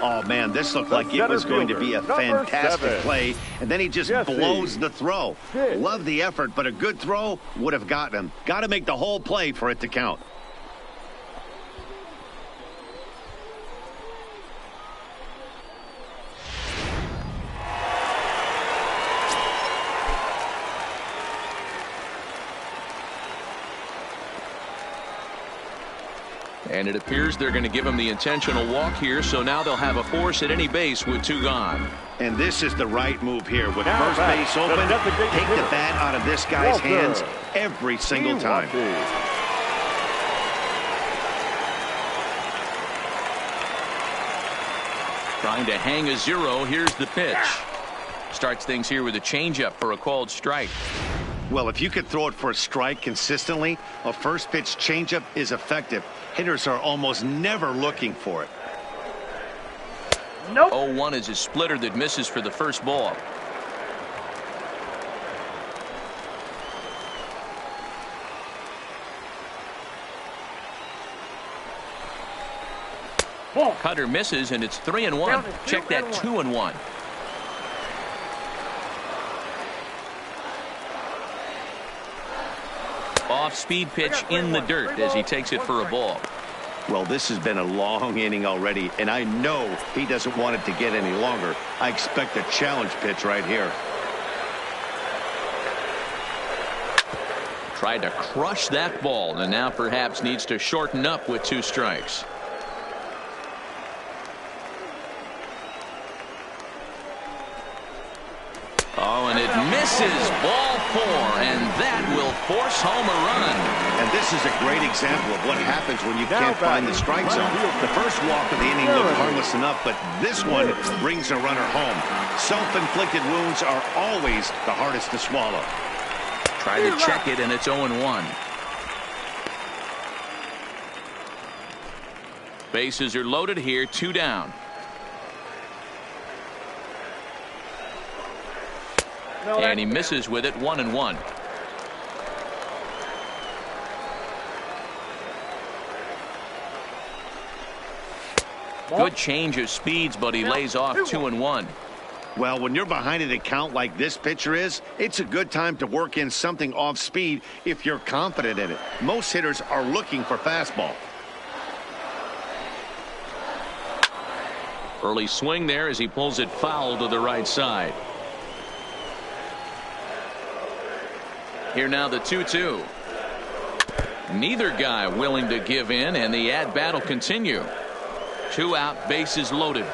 S2: Oh, man, this looked like it was going to be a fantastic play, and then he just blows the throw. Love the effort, but a good throw would have gotten him. Got to make the whole play for it to count.
S1: And it appears they're going to give him the intentional walk here, so now they'll have a force at any base with 2 gone.
S2: And this is the right move here. With first base open, take the bat out of this guy's hands every single time.
S1: Trying to hang a 0. Here's the pitch. Starts things here with a changeup for a called strike.
S2: Well, if you could throw it for a strike consistently, a first pitch changeup is effective. Hitters are almost never looking for it.
S4: Nope.
S1: 0-1 is a splitter that misses for the first ball. Cutter misses, and it's 3-1. Check that 2-1. Off-speed pitch in the dirt as he takes it for a ball.
S2: Well, this has been a long inning already, and I know he doesn't want it to get any longer. I expect a challenge pitch right here.
S1: Tried to crush that ball, and now perhaps needs to shorten up with 2 strikes. Oh, and it misses. Ball 4, and that will force home a run.
S2: And this is a great example of what happens when you can't find the strike zone. The first walk of the inning looked harmless enough, but this one brings a runner home. Self-inflicted wounds are always the hardest to swallow.
S1: Try to check it, and it's 0-1. Bases are loaded here, 2 down. And he misses with it, 1-1. Good change of speeds, but he lays off 2-1.
S2: Well, when you're behind an account like this pitcher is, it's a good time to work in something off speed if you're confident in it. Most hitters are looking for fastball.
S1: Early swing there as he pulls it foul to the right side. Here now the 2-2. Neither guy willing to give in, and the at-bat will continue. 2 out, bases loaded.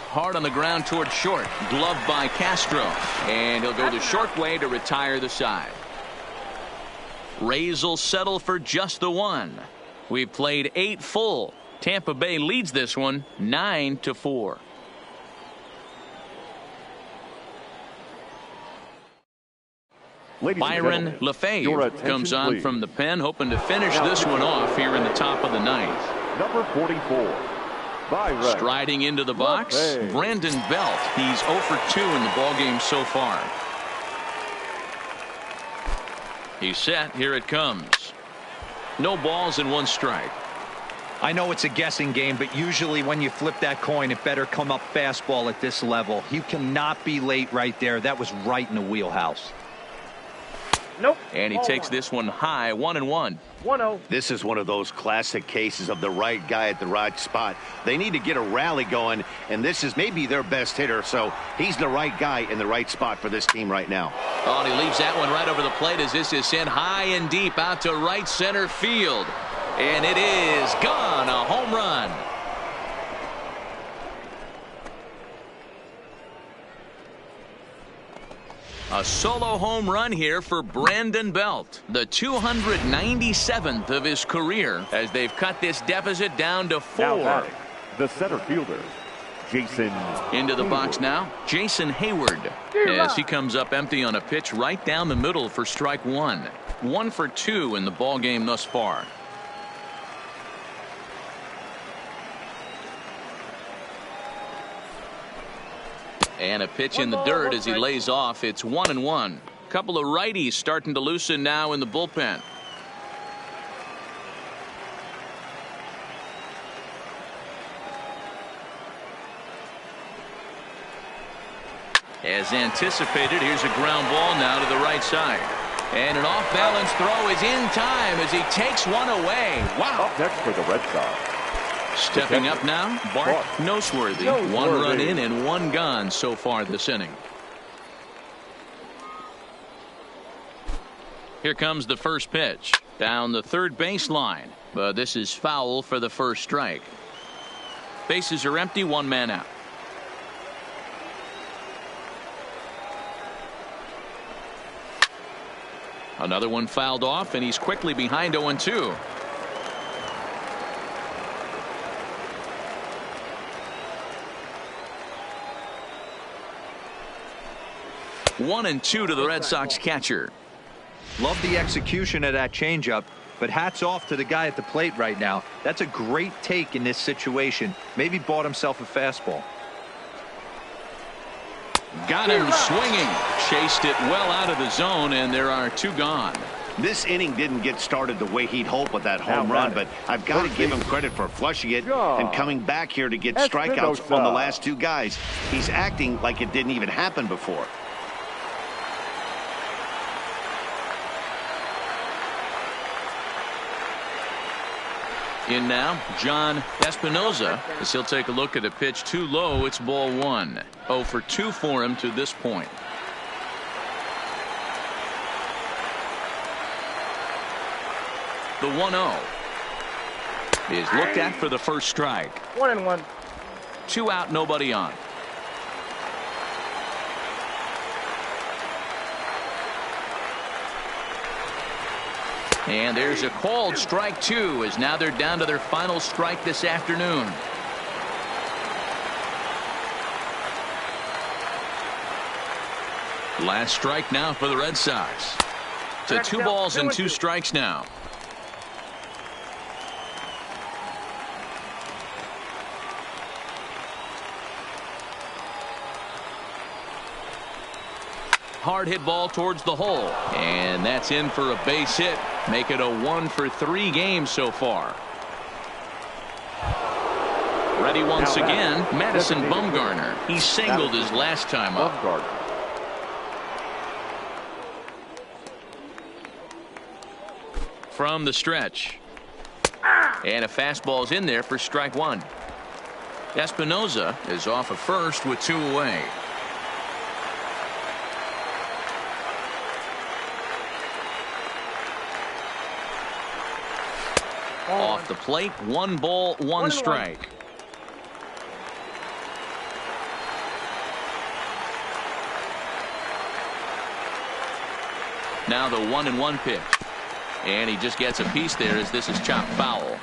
S1: Hard on the ground toward short. Gloved by Castro. And he'll go the short way to retire the side. Rays will settle for just the 1. We've played 8 full. Tampa Bay leads this one 9-4. Byron LaFave comes on from the pen, hoping to finish this one off here in the top of the 9th.
S5: Number 44. Byron.
S1: Striding into the box, Brandon Belt. He's 0 for 2 in the ballgame so far. He's set. Here it comes. No balls and 1 strike.
S3: I know it's a guessing game, but usually when you flip that coin, it better come up fastball at this level. You cannot be late right there. That was right in the wheelhouse.
S4: Nope.
S1: And he takes this one high, 1-1.
S4: 1-0.
S2: This is one of those classic cases of the right guy at the right spot. They need to get a rally going, and this is maybe their best hitter, so he's the right guy in the right spot for this team right now.
S1: Oh, and he leaves that one right over the plate as this is sent high and deep out to right center field. And it is gone, a home run. A solo home run here for Brandon Belt, the 297th of his career, as they've cut this deficit down to 4.
S5: Now batting, the center fielder, Jason.
S1: Into the box now, Jason Hayward, as he comes up empty on a pitch right down the middle for strike 1. 1 for 2 in the ball game thus far. And a pitch in the dirt as he lays off. It's 1-1. Couple of righties starting to loosen now in the bullpen. As anticipated, here's a ground ball now to the right side. And an off-balance throw is in time as he takes one away. Wow.
S5: Up next for the Red Sox.
S1: Stepping up now, Bart Noseworthy. 1 run in and 1 gone so far this inning. Here comes the first pitch. Down the third baseline. But this is foul for the first strike. Bases are empty, 1 man out. Another one fouled off, and he's quickly behind 0-2. One and 2 to the Red Sox catcher.
S3: Love the execution of that changeup, but hats off to the guy at the plate right now. That's a great take in this situation. Maybe bought himself a fastball.
S1: Got him swinging. Chased it well out of the zone, and there are 2 gone.
S2: This inning didn't get started the way he'd hoped with that home run, but I've got to give him credit for flushing it and coming back here to get strikeouts on the last 2 guys. He's acting like it didn't even happen before.
S1: In now, John Espinoza, as he'll take a look at a pitch too low. It's ball 1. 0 for 2 for him to this point. The 1-0 is looked at for the first strike.
S4: 1-1.
S1: 2 out, nobody on. And there's a called strike 2 as now they're down to their final strike this afternoon. Last strike now for the Red Sox. To 2 balls and 2 strikes now. Hard hit ball towards the hole, and that's in for a base hit. Make it a 1 for 3 games so far. Ready once again, Madison Bumgarner. He singled his last time up. From the stretch, and a fastball's in there for strike 1. Espinoza is off of first with 2 away. Off the plate, 1 ball, 1 strike. Now the 1-1 pitch. And he just gets a piece there as this is chopped foul.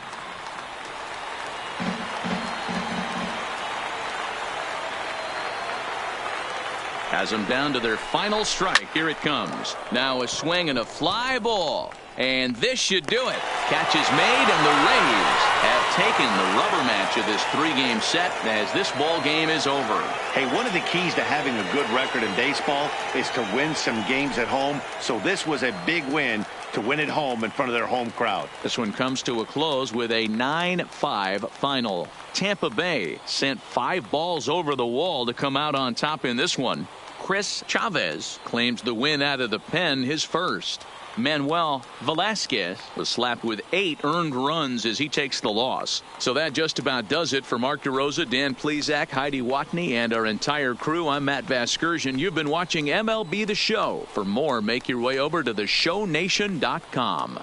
S1: Has them down to their final strike. Here it comes. Now a swing and a fly ball. And this should do it. Catch is made, and the Rays have taken the rubber match of this 3-game set as this ball game is over.
S2: Hey, one of the keys to having a good record in baseball is to win some games at home. So this was a big win to win at home in front of their home crowd.
S1: This one comes to a close with a 9-5 final. Tampa Bay sent 5 balls over the wall to come out on top in this one. Chris Chavez claims the win out of the pen, his first. Manuel Velasquez was slapped with 8 earned runs as he takes the loss. So that just about does it for Mark DeRosa, Dan Plesac, Heidi Watney, and our entire crew. I'm Matt Vasgersian. You've been watching MLB The Show. For more, make your way over to theshownation.com.